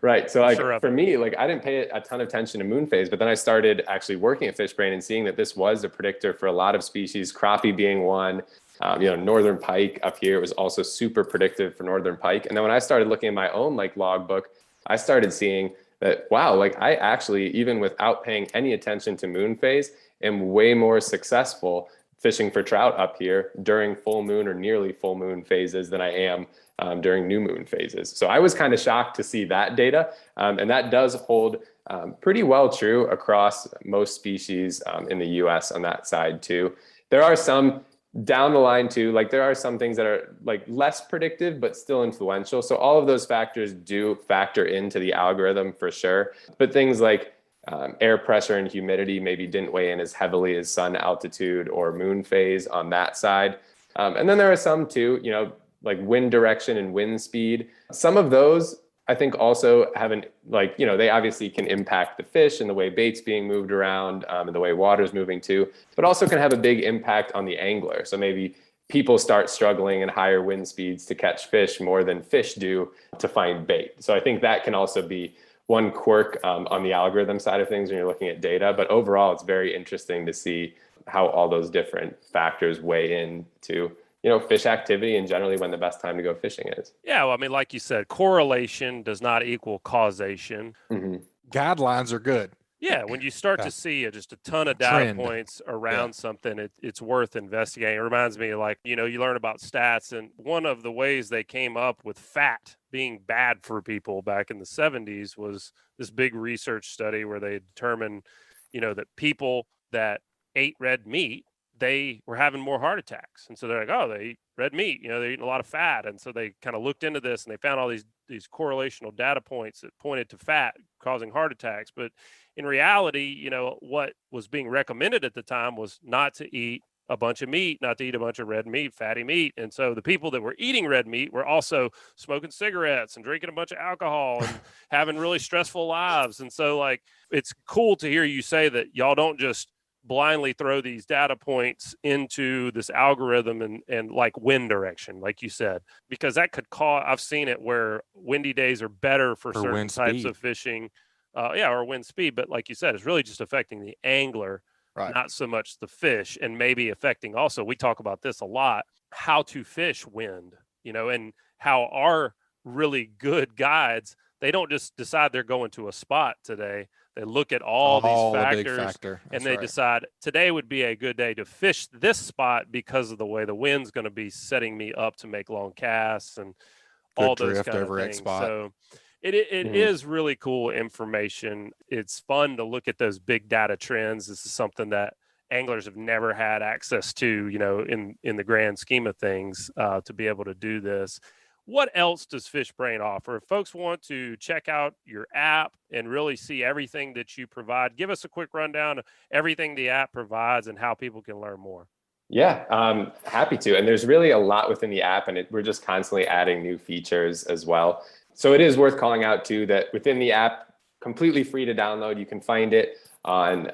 Right. So for it. me, I didn't pay a ton of attention to moon phase, but then I started actually working at Fishbrain and seeing that this was a predictor for a lot of species, crappie being one. Northern pike up here was also super predictive for northern pike. And then when I started looking at my own logbook, I started seeing that, wow, I actually, even without paying any attention to moon phase, am way more successful fishing for trout up here during full moon or nearly full moon phases than I am during new moon phases. So I was kind of shocked to see that data. And that does hold pretty well true across most species in the US on that side too. There are some down the line too, there are some things that are less predictive, but still influential. So all of those factors do factor into the algorithm for sure. But things like air pressure and humidity maybe didn't weigh in as heavily as sun altitude or moon phase on that side. And then there are some too, like wind direction and wind speed. Some of those I think also having they obviously can impact the fish and the way bait's being moved around and the way water's moving too, but also can have a big impact on the angler. So maybe people start struggling in higher wind speeds to catch fish more than fish do to find bait. So I think that can also be one quirk on the algorithm side of things when you're looking at data. But overall, it's very interesting to see how all those different factors weigh into fish activity and generally when the best time to go fishing is. Yeah, well, I mean, like you said, correlation does not equal causation. Mm-hmm. Guidelines are good. Yeah, when you start to see just a ton of data Trend. points around something, it's worth investigating. It reminds me, you learn about stats, and one of the ways they came up with fat being bad for people back in the 70s was this big research study where they determined, that people that ate red meat, they were having more heart attacks. And so they're like, oh, they eat red meat, they're eating a lot of fat. And so they kind of looked into this and they found all these correlational data points that pointed to fat causing heart attacks. But in reality, what was being recommended at the time was not to eat a bunch of meat, not to eat a bunch of red meat, fatty meat. And so the people that were eating red meat were also smoking cigarettes and drinking a bunch of alcohol and having really stressful lives. And so it's cool to hear you say that y'all don't just blindly throw these data points into this algorithm and like wind direction, like you said, because that could cause, I've seen it where windy days are better for certain types of fishing, or wind speed. But like you said, it's really just affecting the angler, not so much the fish, and maybe affecting also, we talk about this a lot, how to fish wind, and how our really good guides, they don't just decide they're going to a spot today. They look at all these factors and they decide today would be a good day to fish this spot because of the way the wind's going to be setting me up to make long casts and all those kind of things. So it is really cool information. It's fun to look at those big data trends. This is something that anglers have never had access to, in the grand scheme of things, to be able to do this. What else does Fishbrain offer? If folks want to check out your app and really see everything that you provide, give us a quick rundown of everything the app provides and how people can learn more. Yeah, happy to. And there's really a lot within the app, and we're just constantly adding new features as well. So it is worth calling out too that within the app, completely free to download, you can find it on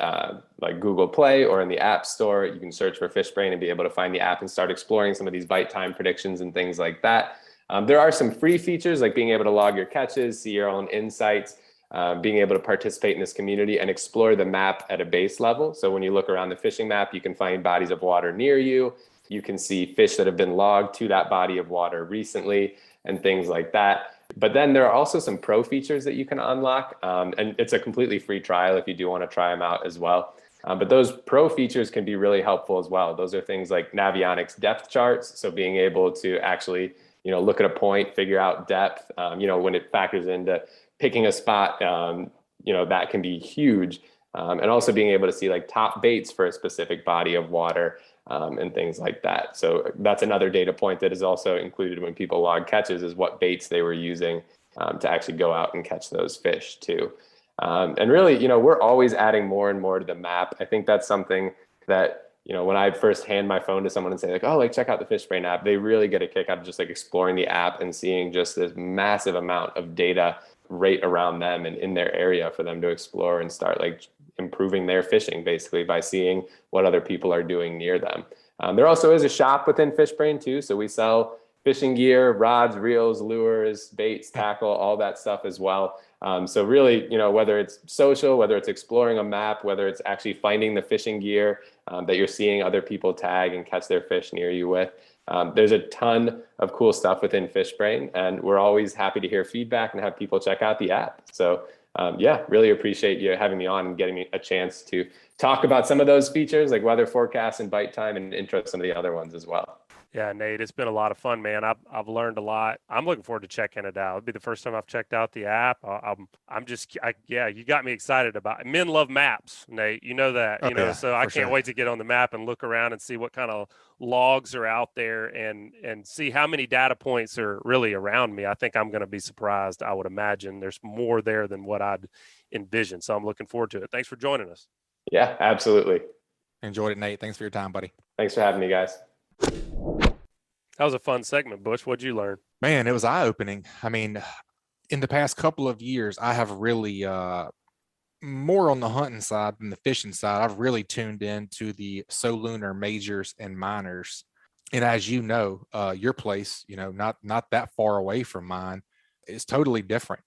Google Play or in the App Store. You can search for Fishbrain and be able to find the app and start exploring some of these bite time predictions and things like that. There are some free features like being able to log your catches, see your own insights, being able to participate in this community and explore the map at a base level. So when you look around the fishing map, you can find bodies of water near you. You can see fish that have been logged to that body of water recently and things like that. But then there are also some pro features that you can unlock. And it's a completely free trial if you do want to try them out as well. But those pro features can be really helpful as well. Those are things like Navionics depth charts. So being able to actually look at a point, figure out depth, when it factors into picking a spot, that can be huge. And also being able to see top baits for a specific body of water and things like that. So that's another data point that is also included when people log catches is what baits they were using to actually go out and catch those fish too. And really, we're always adding more and more to the map. I think that's something that when I first hand my phone to someone and say check out the Fishbrain app, they really get a kick out of just exploring the app and seeing just this massive amount of data right around them and in their area for them to explore and start improving their fishing basically by seeing what other people are doing near them. There also is a shop within Fishbrain too. So we sell fishing gear, rods, reels, lures, baits, tackle, all that stuff as well. So really, whether it's social, whether it's exploring a map, whether it's actually finding the fishing gear that you're seeing other people tag and catch their fish near you with, there's a ton of cool stuff within Fishbrain, and we're always happy to hear feedback and have people check out the app. So really appreciate you having me on and getting me a chance to talk about some of those features like weather forecasts and bite time and intro some of the other ones as well. Yeah, Nate, it's been a lot of fun, man. I've learned a lot. I'm looking forward to checking it out. It'll be the first time I've checked out the app. You got me excited about it. Men love maps, Nate. You know that, so I can't wait to get on the map and look around and see what kind of logs are out there and see how many data points are really around me. I think I'm going to be surprised. I would imagine there's more there than what I'd envisioned. So I'm looking forward to it. Thanks for joining us. Yeah, absolutely. Enjoyed it, Nate. Thanks for your time, buddy. Thanks for having me, guys. That was a fun segment, Butch. What'd you learn? Man, it was eye-opening. I mean, In the past couple of years, I have really more on the hunting side than the fishing side. I've really tuned into the Solunar majors and minors. And as you know, your place, not that far away from mine, is totally different,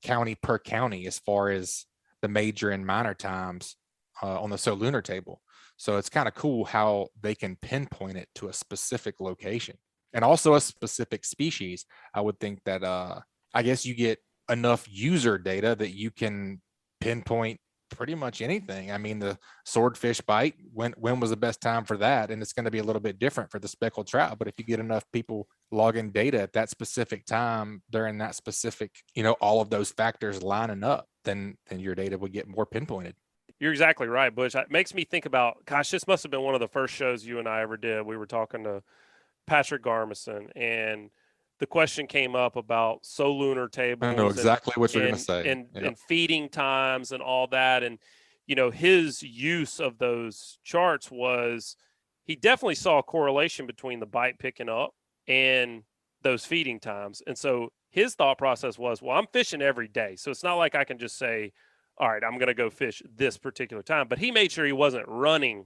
county per county as far as the major and minor times on the Solunar table. So it's kind of cool how they can pinpoint it to a specific location and also a specific species. I would think that I guess you get enough user data that you can pinpoint pretty much anything. I mean, the swordfish bite, when was the best time for that? And it's going to be a little bit different for the speckled trout. But if you get enough people logging data at that specific time during that specific, all of those factors lining up, then your data would get more pinpointed. You're exactly right, Butch. It makes me think about, gosh, this must have been one of the first shows you and I ever did. We were talking to Patric Garmeson, and the question came up about Solunar tables. I know exactly what you're going to say. And feeding times and all that. And, his use of those charts was he definitely saw a correlation between the bite picking up and those feeding times. And so his thought process was, well, I'm fishing every day. So it's not like I can just say, all right, I'm going to go fish this particular time. But he made sure he wasn't running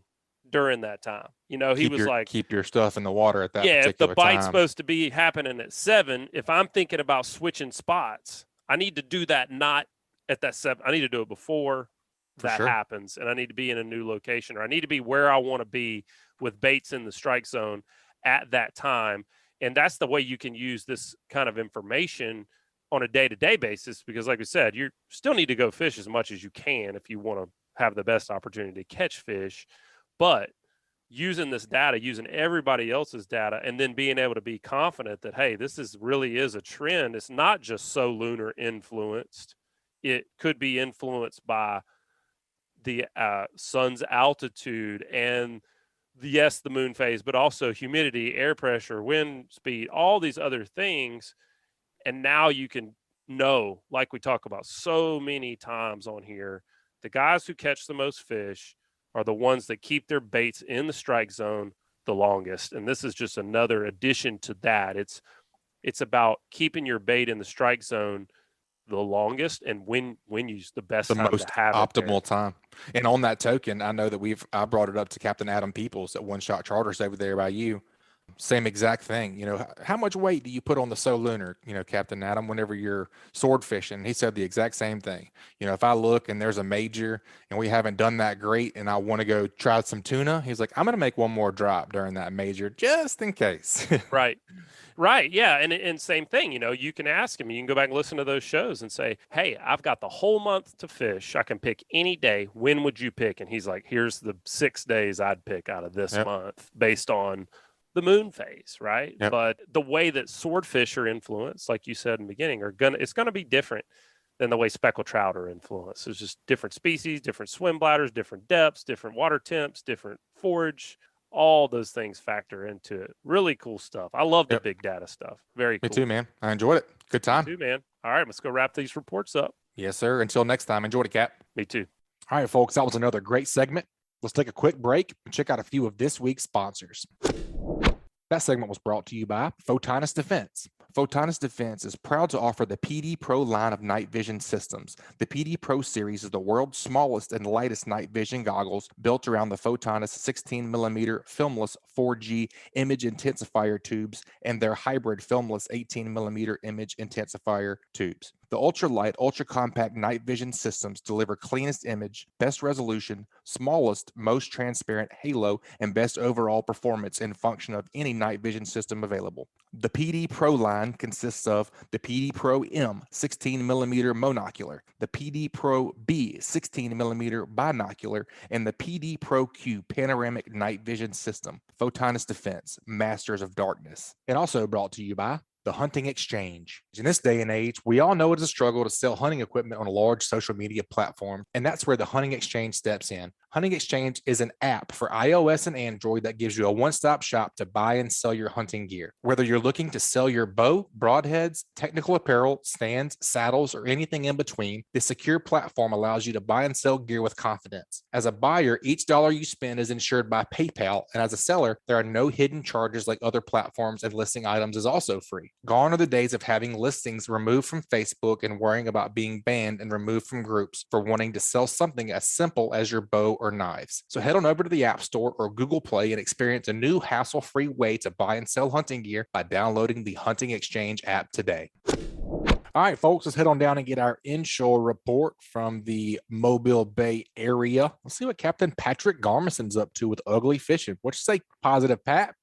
during that time. He was like, keep your stuff in the water at that particular time. If the bite's supposed to be happening at 7, if I'm thinking about switching spots, I need to do that not at that 7. I need to do it before that happens, and I need to be in a new location, or I need to be where I want to be with baits in the strike zone at that time. And that's the way you can use this kind of information on a day-to-day basis, because like we said, you still need to go fish as much as you can if you want to have the best opportunity to catch fish. But using this data, using everybody else's data, and then being able to be confident that, hey, this really is a trend. It's not just Solunar influenced. It could be influenced by the sun's altitude and the moon phase, but also humidity, air pressure, wind speed, all these other things. And now you can know, like we talk about so many times on here, the guys who catch the most fish are the ones that keep their baits in the strike zone the longest. And this is just another addition to that. It's about keeping your bait in the strike zone the longest, and when you use the most to have optimal time. And on that token, I know that I brought it up to Captain Adam Peoples at One Shot Charters over there by you. Same exact thing. How much weight do you put on the Solunar, Captain Adam, whenever you're sword fishing? He said the exact same thing. If I look and there's a major and we haven't done that great and I want to go try some tuna, he's like, I'm going to make one more drop during that major just in case. Right. Yeah. And same thing, you can ask him, you can go back and listen to those shows and say, hey, I've got the whole month to fish. I can pick any day. When would you pick? And he's like, here's the 6 days I'd pick out of this month based on the moon phase, right? Yep. But the way that swordfish are influenced, like you said in the beginning, it's gonna be different than the way speckled trout are influenced. There's just different species, different swim bladders, different depths, different water temps, different forage. All those things factor into it. Really cool stuff. I love the big data stuff. Very cool. Me too, man. I enjoyed it. Good time. Me too, man. All right, let's go wrap these reports up. Yes, sir. Until next time, enjoy it, Cap. Me too. All right, folks, that was another great segment. Let's take a quick break and check out a few of this week's sponsors. That segment was brought to you by Photonis Defense. Photonis Defense is proud to offer the PD Pro line of night vision systems. The PD Pro series is the world's smallest and lightest night vision goggles built around the Photonis 16mm filmless 4G image intensifier tubes and their hybrid filmless 18mm image intensifier tubes. The ultra-light, ultra-compact night vision systems deliver cleanest image, best resolution, smallest, most transparent halo, and best overall performance and function of any night vision system available. The PD Pro line consists of the PD Pro M 16mm monocular, the PD Pro B 16mm binocular, and the PD Pro Q panoramic night vision system. Photonis Defense, masters of darkness. And also brought to you by the Hunting Exchange. In this day and age, we all know it's a struggle to sell hunting equipment on a large social media platform, and that's where the Hunting Exchange steps in. Hunting Exchange is an app for iOS and Android that gives you a one-stop shop to buy and sell your hunting gear. Whether you're looking to sell your bow, broadheads, technical apparel, stands, saddles, or anything in between, this secure platform allows you to buy and sell gear with confidence. As a buyer, each dollar you spend is insured by PayPal, and as a seller, there are no hidden charges like other platforms, and listing items is also free. Gone are the days of having listings removed from Facebook and worrying about being banned and removed from groups for wanting to sell something as simple as your bow or knives. So head on over to the App Store or Google Play and experience a new hassle-free way to buy and sell hunting gear by downloading the Hunting Exchange app today. All right, folks, let's head on down and get our inshore report from the Mobile Bay area. Let's see what Captain Patric Garmeson's up to with ugly fishing. What you say, Positive Pat?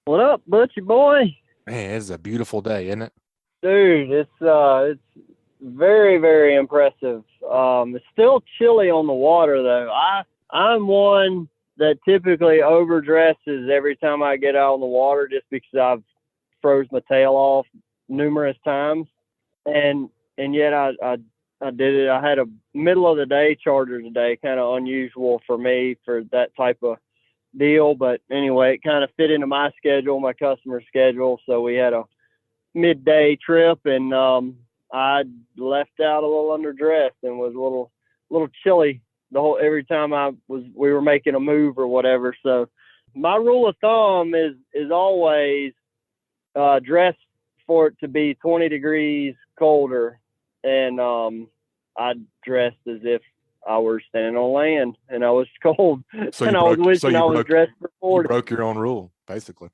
What up, Butchy boy? Man, it's a beautiful day, isn't it? Dude, it's very, very impressive. It's still chilly on the water though. I'm one that typically overdresses every time I get out on the water just because I've froze my tail off numerous times. And yet I did it. I had a middle of the day charter today, kind of unusual for me for that type of deal. But anyway, it kind of fit into my schedule, my customer schedule. So we had a midday trip, and I left out a little underdressed and was a little chilly every time we were making a move or whatever. So my rule of thumb is always dress for it to be 20 degrees colder, and I dressed as if I were standing on land and I was cold, So and I was wishing I was dressed for 40. You broke your own rule, basically.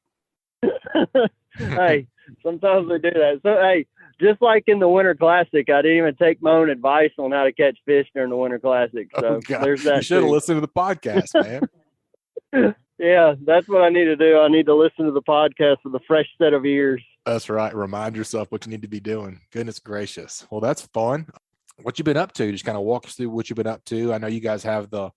Hey, sometimes we do that. So hey, just like in the Winter Classic, I didn't even take my own advice on how to catch fish during the Winter Classic. So there's that. You should have listened to the podcast, man. Yeah, that's what I need to do. I need to listen to the podcast with a fresh set of ears. That's right. Remind yourself what you need to be doing. Goodness gracious. Well, that's fun. What you been up to? Just kind of walk us through what you've been up to. I know you guys have I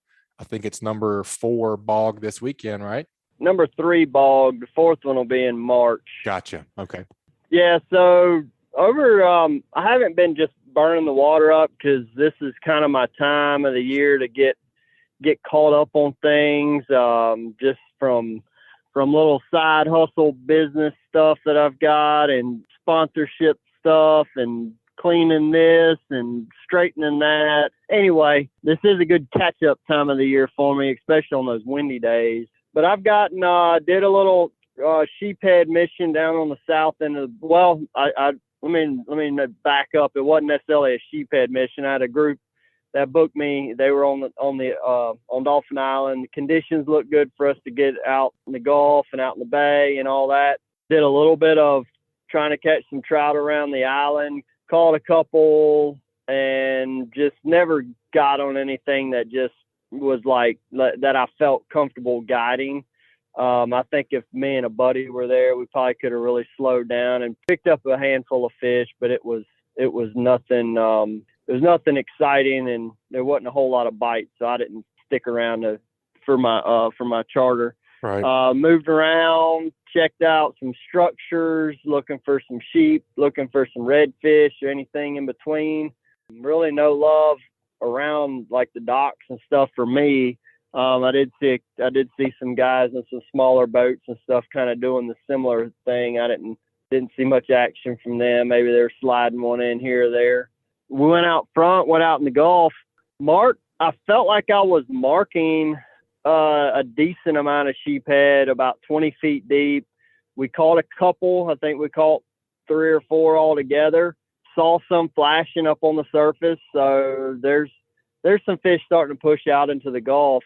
think it's number 4 bog this weekend, right? Number 3 bog. The 4th one will be in March. Gotcha. Okay. Yeah, so I haven't been just burning the water up because this is kind of my time of the year to get caught up on things, just from little side hustle business stuff that I've got and sponsorship stuff and cleaning this and straightening that. Anyway, this is a good catch-up time of the year for me, especially on those windy days. But I've gotten did a little sheephead mission down on the south end of let me back up. It wasn't necessarily a sheephead mission. I had a group that booked me. They were on Dolphin Island. The conditions looked good for us to get out in the Gulf and out in the bay and all that. Did a little bit of trying to catch some trout around the island, caught a couple, and just never got on anything that just was like that I felt comfortable guiding. I think if me and a buddy were there, we probably could have really slowed down and picked up a handful of fish, but it was nothing. There was nothing exciting, and there wasn't a whole lot of bites, so I didn't stick around for my charter. Right. Moved around, checked out some structures, looking for some sheep, looking for some redfish or anything in between. Really no love around like the docks and stuff for me. I did see some guys in some smaller boats and stuff kind of doing the similar thing. I didn't see much action from them. Maybe they were sliding one in here or there. We went out front, went out in the Gulf. I felt like I was marking a decent amount of sheephead, about 20 feet deep. We caught a couple. I think we caught 3 or 4 altogether. Saw some flashing up on the surface. So there's some fish starting to push out into the Gulf.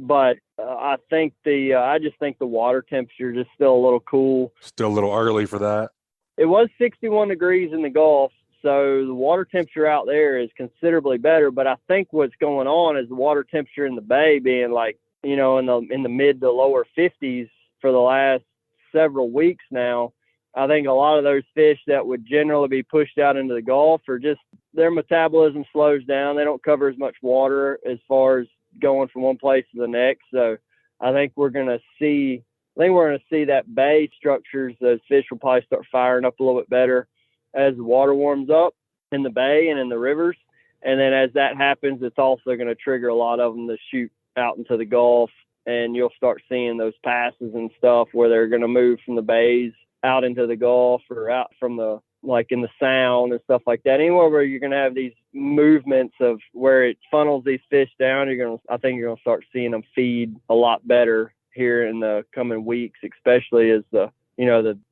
But I just think the water temperature is still a little cool. Still a little early for that. It was 61 degrees in the Gulf, so the water temperature out there is considerably better. But I think what's going on is the water temperature in the bay being like, in the mid to lower 50s for the last several weeks now. I think a lot of those fish that would generally be pushed out into the Gulf are just, their metabolism slows down. They don't cover as much water as far as going from one place to the next. So I think we're going to see that bay structures. Those fish will probably start firing up a little bit better as the water warms up in the bay and in the rivers. And then as that happens, it's also going to trigger a lot of them to shoot out into the Gulf, and you'll start seeing those passes and stuff where they're going to move from the bays out into the Gulf or out from the, like in the Sound and stuff like that. Anywhere where you're going to have these movements of where it funnels these fish down, I think you're going to start seeing them feed a lot better here in the coming weeks, especially as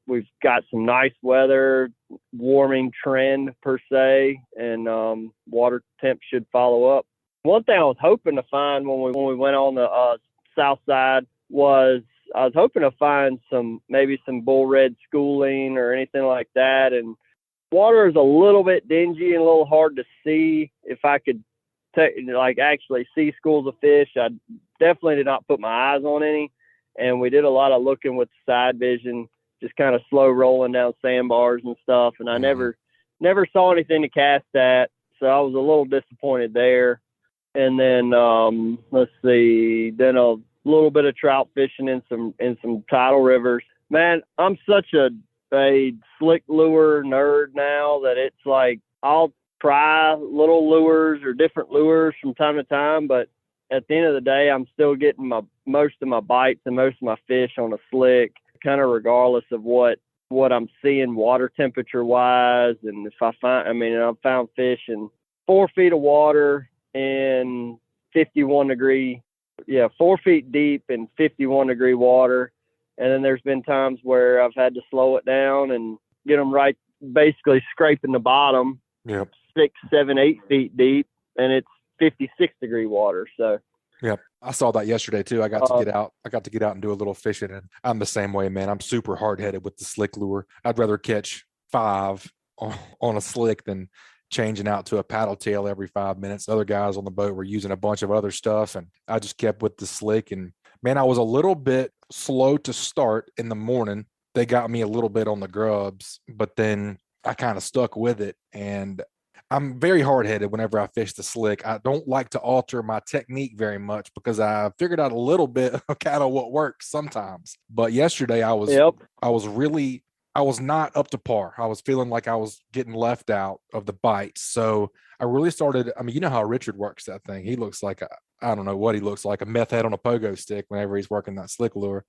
we've got some nice weather, warming trend per se, and water temp should follow up. One thing I was hoping to find when we went on the south side was I was hoping to find maybe some bull red schooling or anything like that. And water is a little bit dingy and a little hard to see. If I could actually see schools of fish, I definitely did not put my eyes on any. And we did a lot of looking with the side vision, just kind of slow rolling down sandbars and stuff. And I never saw anything to cast at. So I was a little disappointed there. And then, let's see, then a little bit of trout fishing in some tidal rivers. Man, I'm such a slick lure nerd now that it's like I'll try little lures or different lures from time to time, but at the end of the day, I'm still getting most of my bites and most of my fish on a slick, kind of regardless of what I'm seeing water temperature wise. And if I've found fish in 4 feet of water in 4 feet deep in 51-degree water. And then there's been times where I've had to slow it down and get them right, basically scraping the bottom, 6, 7, 8 feet deep, and it's 56-degree water. So, yep, I saw that yesterday too. I got to get out. I got to get out and do a little fishing, and I'm the same way, man. I'm super hard-headed with the slick lure. I'd rather catch 5 on a slick than changing out to a paddle tail every 5 minutes. Other guys on the boat were using a bunch of other stuff, and I just kept with the slick. And man, I was a little bit slow to start in the morning. They got me a little bit on the grubs, but then I kind of stuck with it. And I'm very hard-headed whenever I fish the slick. I don't like to alter my technique very much because I figured out a little bit of kind of what works sometimes. But yesterday I was not up to par. I was feeling like I was getting left out of the bites. So I really started, you know how Richard works that thing. He looks like I don't know what he looks like, a meth head on a pogo stick whenever he's working that slick lure.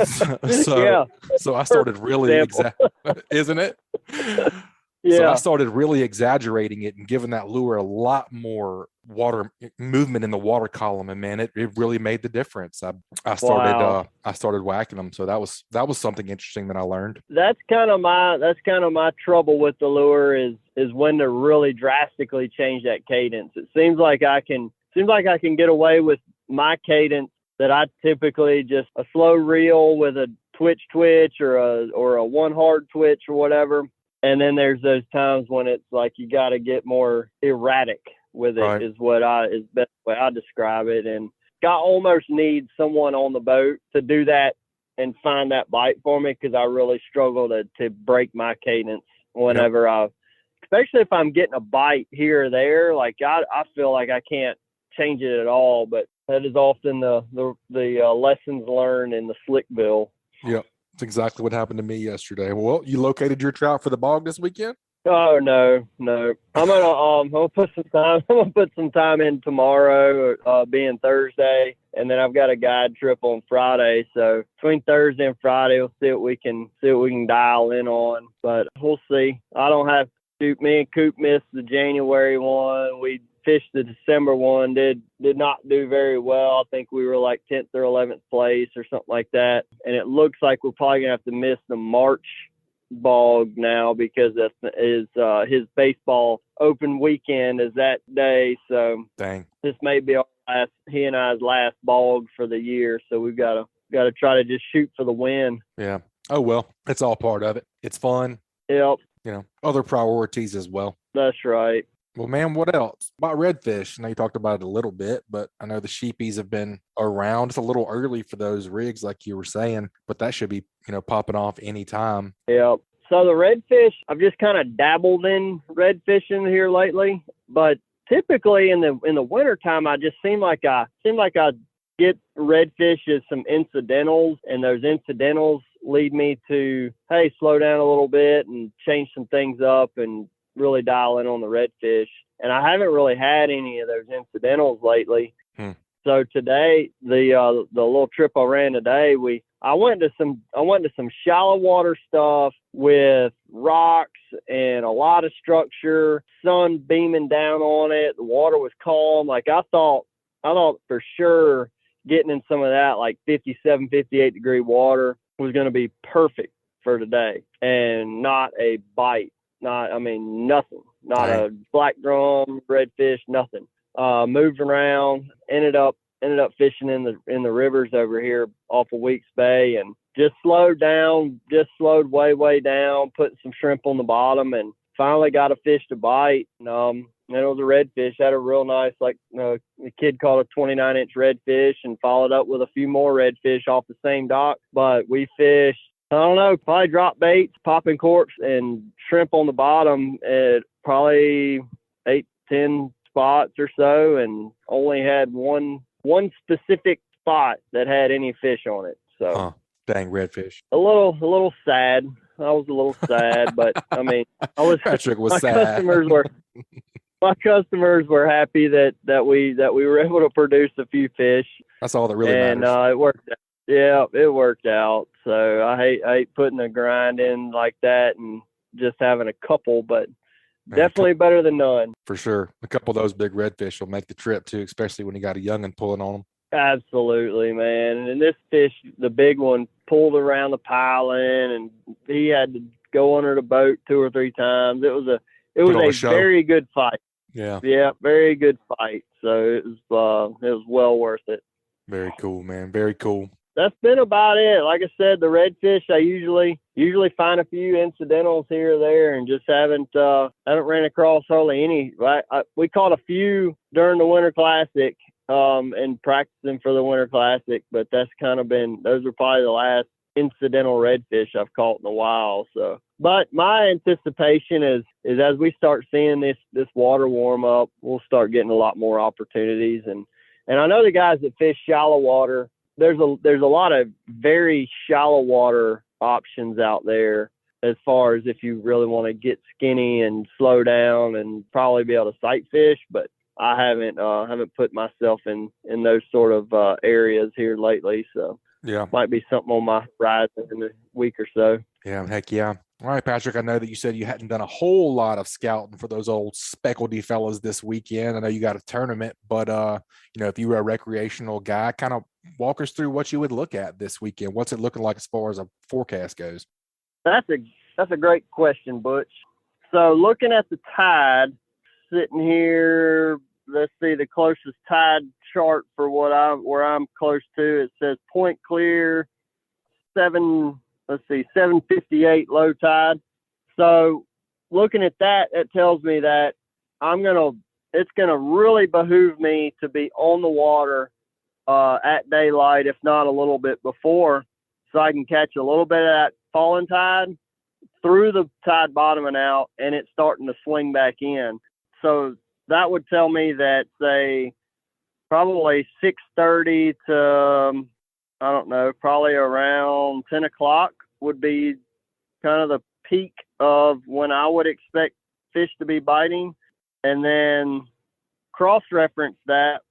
So I started really, isn't it? Yeah. So I started really exaggerating it and giving that lure a lot more water movement in the water column, and man, it really made the difference. I started whacking them, so that was something interesting that I learned. That's kind of my trouble with the lure is when to really drastically change that cadence. It seems like I can get away with my cadence that I typically just a slow reel with a twitch or a one hard twitch or whatever. And then there's those times when it's like you got to get more erratic with it, right, is the best way I describe it. And I almost need someone on the boat to do that and find that bite for me, because I really struggle to break my cadence whenever especially if I'm getting a bite here or there. Like I feel like I can't change it at all, but that is often the lessons learned in the slick bill. Yeah. That's exactly what happened to me yesterday. Well, you located your trout for the bog this weekend? Oh no. I'm gonna put some time in tomorrow, being Thursday, and then I've got a guide trip on Friday. So between Thursday and Friday, we'll see what we can dial in on. But we'll see. I don't have to. Me and Coop missed the January one. We fished the December one, did not do very well. I think we were like 10th or 11th place or something like that. And it looks like we're probably gonna have to miss the March bog now, because his baseball open weekend is that day. So dang, this may be he and I's last bog for the year. So we've got to try to just shoot for the win. Yeah. Oh well, it's all part of it. It's fun. Yep. Other priorities as well. That's right. Well, man, what else? About redfish, I know you talked about it a little bit, but I know the sheepies have been around. It's a little early for those rigs, like you were saying, but that should be, popping off anytime. Yeah. So the redfish, I've just kind of dabbled in red fishing here lately, but typically in the wintertime, I just seem like I get redfish as some incidentals, and those incidentals lead me to, hey, slow down a little bit and change some things up and really dial in on the redfish. And I haven't really had any of those incidentals lately. So today, the little trip I ran today, I went to some shallow water stuff with rocks and a lot of structure, sun beaming down on it. The water was calm. Like I thought for sure getting in some of that like 57, 58 degree water was going to be perfect for today, and not a bite. Nothing. Not a black drum, redfish, nothing. Moved around, ended up fishing in the rivers over here off of Weeks Bay, and just slowed way down, putting some shrimp on the bottom, and finally got a fish to bite. And it was a redfish. Had a real nice, the kid caught a 29-inch redfish and followed up with a few more redfish off the same dock. But we fished, I don't know, probably drop baits, popping corks, and shrimp on the bottom at probably 8-10 spots or so, and only had one specific spot that had any fish on it. So dang, redfish. A little sad. I was a little sad, but Patric was sad. My customers were happy that we were able to produce a few fish. That's all that really matters. And it worked out. Yeah, it worked out. So I hate putting a grind in like that and just having a couple, but definitely better than none. For sure. A couple of those big redfish will make the trip too, especially when you got a young'un pulling on them. Absolutely, man. And this fish, the big one, pulled around the piling, and he had to go under the boat 2 or 3 times. It was a very good fight. Yeah, very good fight. So it was well worth it. Very cool, man. Very cool. That's been about it. Like I said, the redfish, I usually find a few incidentals here or there, and just haven't ran across hardly any. We caught a few during the Winter Classic, and practicing for the Winter Classic, but that's kind of those are probably the last incidental redfish I've caught in a while. So, but my anticipation is as we start seeing this water warm up, we'll start getting a lot more opportunities. And I know the guys that fish shallow water, there's a lot of very shallow water options out there as far as if you really want to get skinny and slow down and probably be able to sight fish. But I haven't put myself in those sort of areas here lately. So yeah, might be something on my horizon in a week or so. Yeah, heck yeah. All right, Patric, I know that you said you hadn't done a whole lot of scouting for those old speckled fellas this weekend. I know you got a tournament, but if you were a recreational guy, kind of walk us through what you would look at this weekend. What's it looking like as far as a forecast goes? That's a great question, Butch. So looking at the tide, sitting here, let's see the closest tide chart for where I'm close to. It says point clear, 758 low tide. So looking at that, it tells me that it's gonna really behoove me to be on the water at daylight, if not a little bit before, so I can catch a little bit of that falling tide through the tide bottoming out and it's starting to swing back in. So that would tell me that, say, probably 6:30 to, I don't know, probably around 10 o'clock would be kind of the peak of when I would expect fish to be biting. And then cross-reference that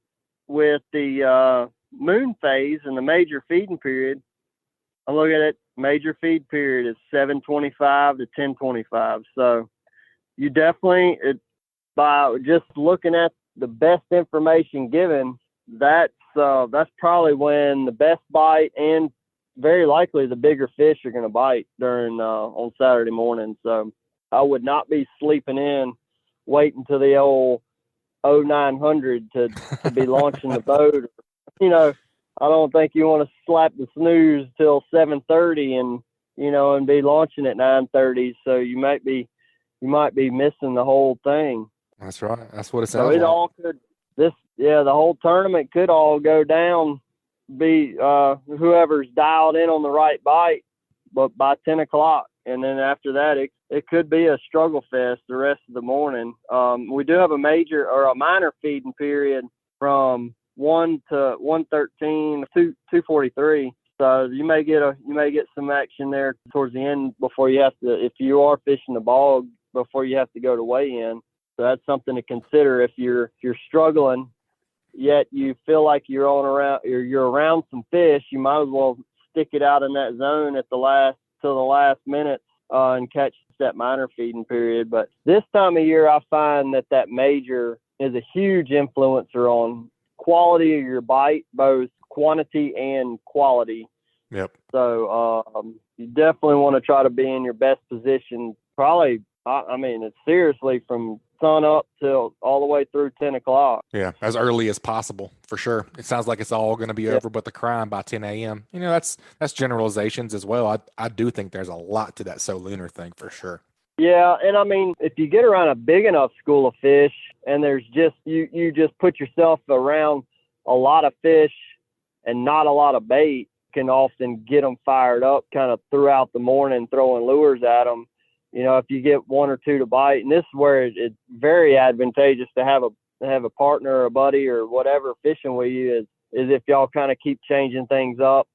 with the moon phase and the major feeding period. I'm looking at it, major feed period is 7:25 to 10:25. So you definitely, by just looking at the best information given, that's probably when the best bite and very likely the bigger fish are going to bite during on Saturday morning. So I would not be sleeping in, waiting till the old 0900 to be launching the boat. I don't think you want to slap the snooze till 7:30 and be launching at 9:30. So you might be missing the whole thing. That's right. That's what it So sounds it like. all could, the whole tournament could all go down, be whoever's dialed in on the right bite, but by 10 o'clock. And then after that, it could be a struggle fest the rest of the morning. We do have a major or a minor feeding period from 1 to 1:13 to 2:43. So you may get some action there towards the end before you have to, if you are fishing the bog, before you have to go to weigh in. So that's something to consider if you're struggling yet you feel like you're around some fish, you might as well stick it out in that zone at the last minute and catch that minor feeding period. But this time of year, I find that major is a huge influencer on quality of your bite, both quantity and quality. Yep. So you definitely want to try to be in your best position. Probably, I mean, it's seriously from sun up till all the way through 10 o'clock. Yeah, as early as possible, for sure. It sounds like it's all going to be over but the crime by 10 a.m. You know, that's generalizations as well. I do think there's a lot to that so lunar thing for sure. Yeah, and I mean, if you get around a big enough school of fish and there's just, you just put yourself around a lot of fish and not a lot of bait, can often get them fired up kind of throughout the morning, throwing lures at them. You know, if you get one or two to bite, and this is where it's very advantageous to have a partner or a buddy or whatever fishing with you, is if y'all kind of keep changing things up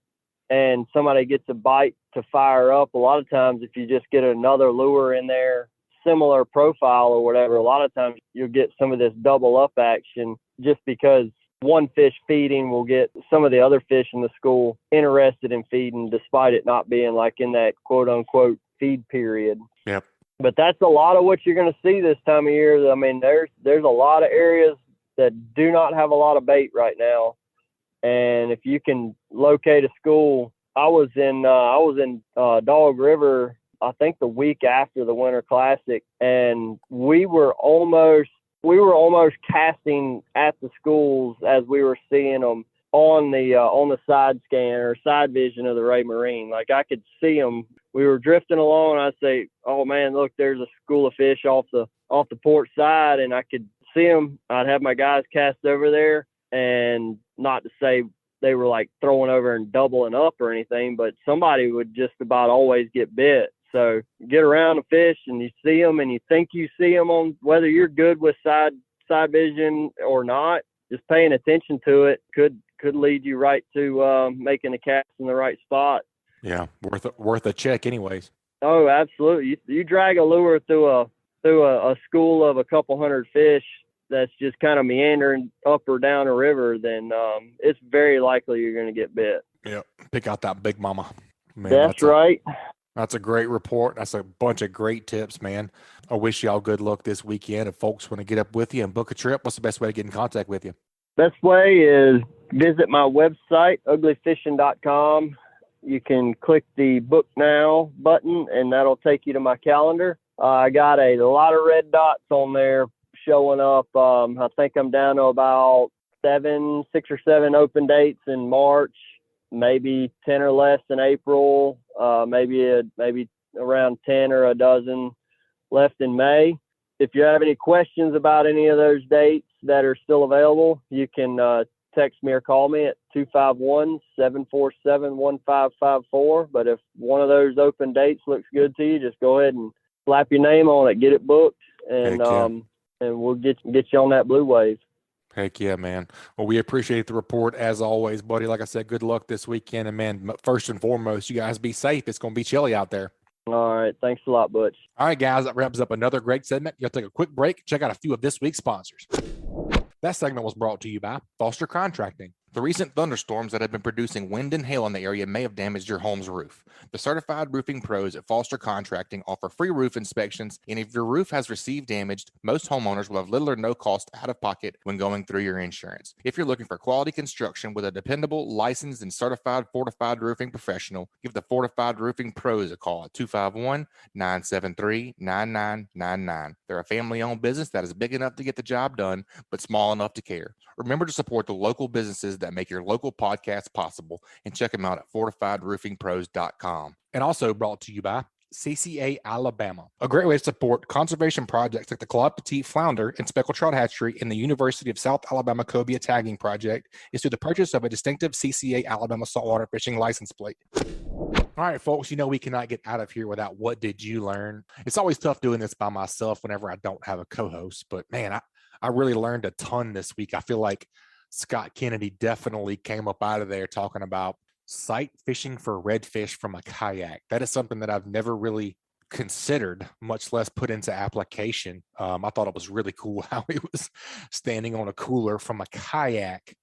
and somebody gets a bite to fire up. A lot of times, if you just get another lure in there, similar profile or whatever, a lot of times you'll get some of this double up action, just because one fish feeding will get some of the other fish in the school interested in feeding, despite it not being like in that quote unquote feed period. Yep. But that's a lot of what you're going to see this time of year. I mean, there's a lot of areas that do not have a lot of bait right now. And if you can locate a school, I was in Dog River, I think the week after the Winter Classic, and we were almost casting at the schools as we were seeing them on the side scan or side vision of the Ray Marine. Like, I could see them. We were drifting along, and I'd say, "Oh man, look, there's a school of fish off the port side," and I could see them. I'd have my guys cast over there, and not to say they were like throwing over and doubling up or anything, but somebody would just about always get bit. So you get around the fish and you see them, and you think you see them on, whether you're good with side vision or not, just paying attention to it could lead you right to making a cast in the right spot. Yeah, worth a check anyways. Oh, absolutely. You drag a lure through a school of a couple hundred fish that's just kind of meandering up or down a river, then it's very likely you're going to get bit. Yeah, pick out that big mama. Man, that's right. That's a great report. That's a bunch of great tips, man. I wish y'all good luck this weekend. If folks want to get up with you and book a trip, what's the best way to get in contact with you? Best way is visit my website, uglyfishing.com. You can click the book now button, and that'll take you to my calendar. I got a lot of red dots on there showing up. I think I'm down to about 6 or 7 open dates in March, maybe 10 or less in April, maybe around 10 or a dozen left in May. If you have any questions about any of those dates that are still available, you can text me or call me at 251-747-1554. But if one of those open dates looks good to you, just go ahead and slap your name on it, get it booked, and we'll get you on that blue wave. Heck yeah, man. Well, we appreciate the report as always, buddy. Like I said, good luck this weekend. And man, first and foremost, you guys be safe. It's going to be chilly out there. All right. Thanks a lot, Butch. All right, guys, that wraps up another great segment. You'll take a quick break. Check out a few of this week's sponsors. That segment was brought to you by Foster Contracting. The recent thunderstorms that have been producing wind and hail in the area may have damaged your home's roof. The certified roofing pros at Foster Contracting offer free roof inspections, and if your roof has received damage, most homeowners will have little or no cost out of pocket when going through your insurance. If you're looking for quality construction with a dependable, licensed, and certified fortified roofing professional, give the Fortified Roofing Pros a call at 251-973-9999. They're a family-owned business that is big enough to get the job done, but small enough to care. Remember to support the local businesses that make your local podcast possible, and check them out at fortifiedroofingpros.com. And also brought to you by CCA Alabama. A great way to support conservation projects like the Club Petite Flounder and Speckled Trout Hatchery in the University of South Alabama Cobia Tagging Project is through the purchase of a distinctive CCA Alabama saltwater fishing license plate. All right, folks, we cannot get out of here without What Did You Learn? It's always tough doing this by myself whenever I don't have a co-host, but man, I really learned a ton this week. I feel like Scott Kennedy definitely came up out of there talking about sight fishing for redfish from a kayak. That is something that I've never really considered, much less put into application. I thought it was really cool how he was standing on a cooler from a kayak,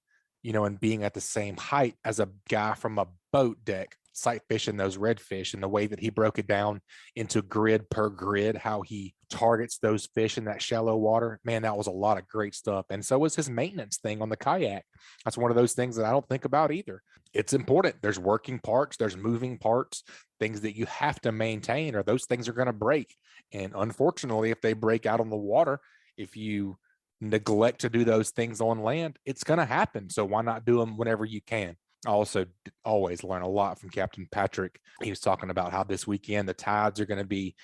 and being at the same height as a guy from a boat deck, sight fishing those redfish, and the way that he broke it down into grid per grid, how he targets those fish in that shallow water. Man, that was a lot of great stuff. And so was his maintenance thing on the kayak. That's one of those things that I don't think about either. It's important. There's working parts, there's moving parts, things that you have to maintain, or those things are going to break. And unfortunately, if they break out on the water, if you neglect to do those things on land, it's going to happen. So why not do them whenever you can? I also always learn a lot from Captain Patric. He was talking about how this weekend the tides are going to be,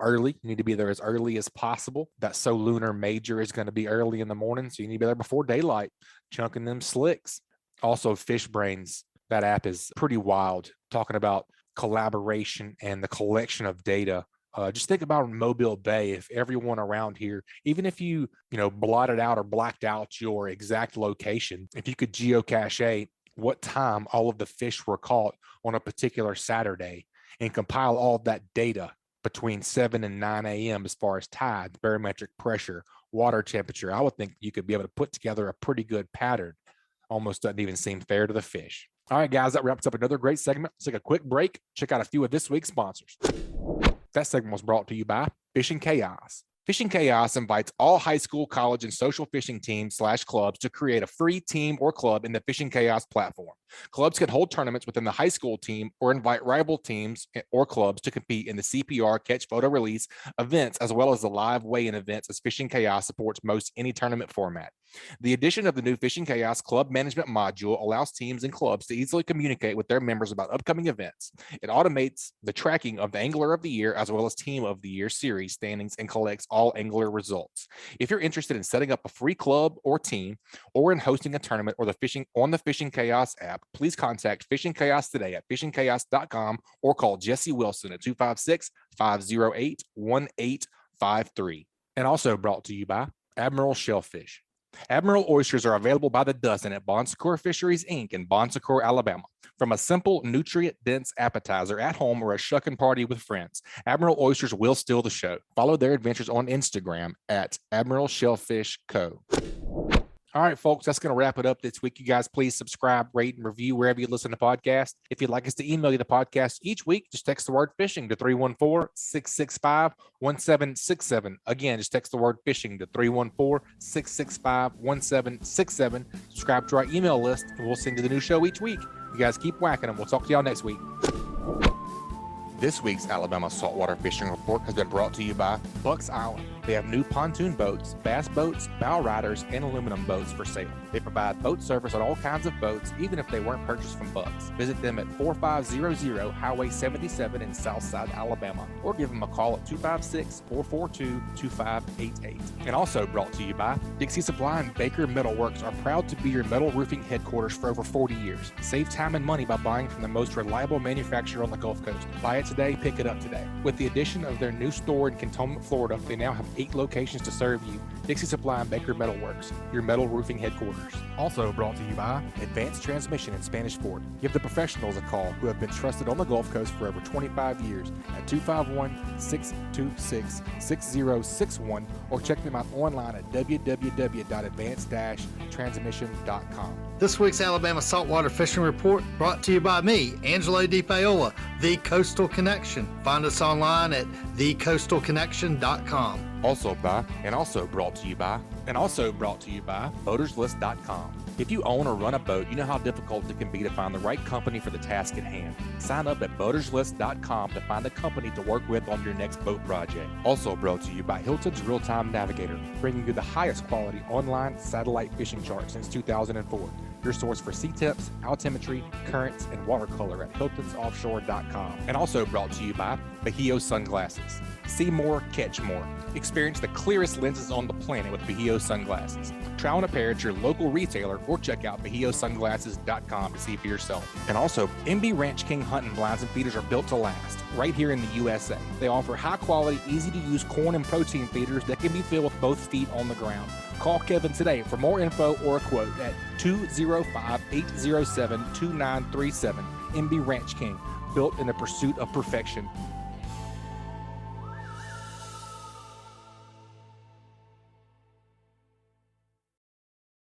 early. You need to be there as early as possible. That So Lunar Major is going to be early in the morning, so you need to be there before daylight, chunking them slicks. Also, Fishbrains, that app is pretty wild, talking about collaboration and the collection of data. Just think about Mobile Bay. If everyone around here, even if you, blotted out or blacked out your exact location, if you could geocache what time all of the fish were caught on a particular Saturday and compile all of that data between 7 and 9 a.m. as far as tide, barometric pressure, water temperature, I would think you could be able to put together a pretty good pattern. Almost doesn't even seem fair to the fish. All right, guys, that wraps up another great segment. Let's take a quick break. Check out a few of this week's sponsors. That segment was brought to you by Fishing Chaos. Fishing Chaos invites all high school, college, and social fishing teams / clubs to create a free team or club in the Fishing Chaos platform. Clubs can hold tournaments within the high school team or invite rival teams or clubs to compete in the CPR catch, photo, release events, as well as the live weigh-in events, as Fishing Chaos supports most any tournament format. The addition of the new Fishing Chaos Club Management module allows teams and clubs to easily communicate with their members about upcoming events. It automates the tracking of the Angler of the Year as well as Team of the Year series standings and collects all angler results. If you're interested in setting up a free club or team, or in hosting a tournament or the Fishing Chaos app, please contact Fishing Chaos today at fishingchaos.com or call Jesse Wilson at 256-508-1853. And also brought to you by Admiral Shellfish. Admiral oysters are available by the dozen at Bon Secours Fisheries, Inc. in Bon Secours, Alabama. From a simple, nutrient-dense appetizer at home or a shucking party with friends, Admiral oysters will steal the show. Follow their adventures on Instagram at Admiral Shellfish Co. All right, folks, that's going to wrap it up this week. You guys, please subscribe, rate, and review wherever you listen to podcasts. If you'd like us to email you the podcast each week, just text the word fishing to 314-665-1767. Again, just text the word fishing to 314-665-1767. Subscribe to our email list, and we'll send you the new show each week. You guys keep whacking them. We'll talk to y'all next week. This week's Alabama Saltwater Fishing Report has been brought to you by Bucks Island. They have new pontoon boats, bass boats, bow riders, and aluminum boats for sale. They provide boat service on all kinds of boats, even if they weren't purchased from Bucks. Visit them at 4500 Highway 77 in Southside, Alabama, or give them a call at 256-442-2588. And also brought to you by Dixie Supply and Baker Metalworks are proud to be your metal roofing headquarters for over 40 years. Save time and money by buying from the most reliable manufacturer on the Gulf Coast. Buy it today, pick it up today. With the addition of their new store in Cantonment, Florida, they now have 8 locations to serve you. Dixie Supply and Baker Metalworks, your metal roofing headquarters. Also brought to you by Advanced Transmission in Spanish Fort. Give the professionals a call who have been trusted on the Gulf Coast for over 25 years at 251-626-6061 or check them out online at www.advanced-transmission.com. This week's Alabama Saltwater Fishing Report brought to you by me, Angelo DePaola, The Coastal Connection. Find us online at thecoastalconnection.com. Also brought to you by BoatersList.com. If you own or run a boat, you know how difficult it can be to find the right company for the task at hand. Sign up at BoatersList.com to find a company to work with on your next boat project. Also brought to you by Hilton's Real-Time Navigator, bringing you the highest quality online satellite fishing chart since 2004. Your source for sea temps, altimetry, currents, and watercolor at HiltonsOffshore.com. And also brought to you by Bahio Sunglasses. See more, catch more. Experience the clearest lenses on the planet with Bahio Sunglasses. Try on a pair at your local retailer or check out BahioSunglasses.com to see for yourself. And also, MB Ranch King hunting blinds and feeders are built to last right here in the USA. They offer high-quality, easy-to-use corn and protein feeders that can be filled with both feet on the ground. Call Kevin today for more info or a quote at 205-807-2937. MB Ranch King, built in the pursuit of perfection.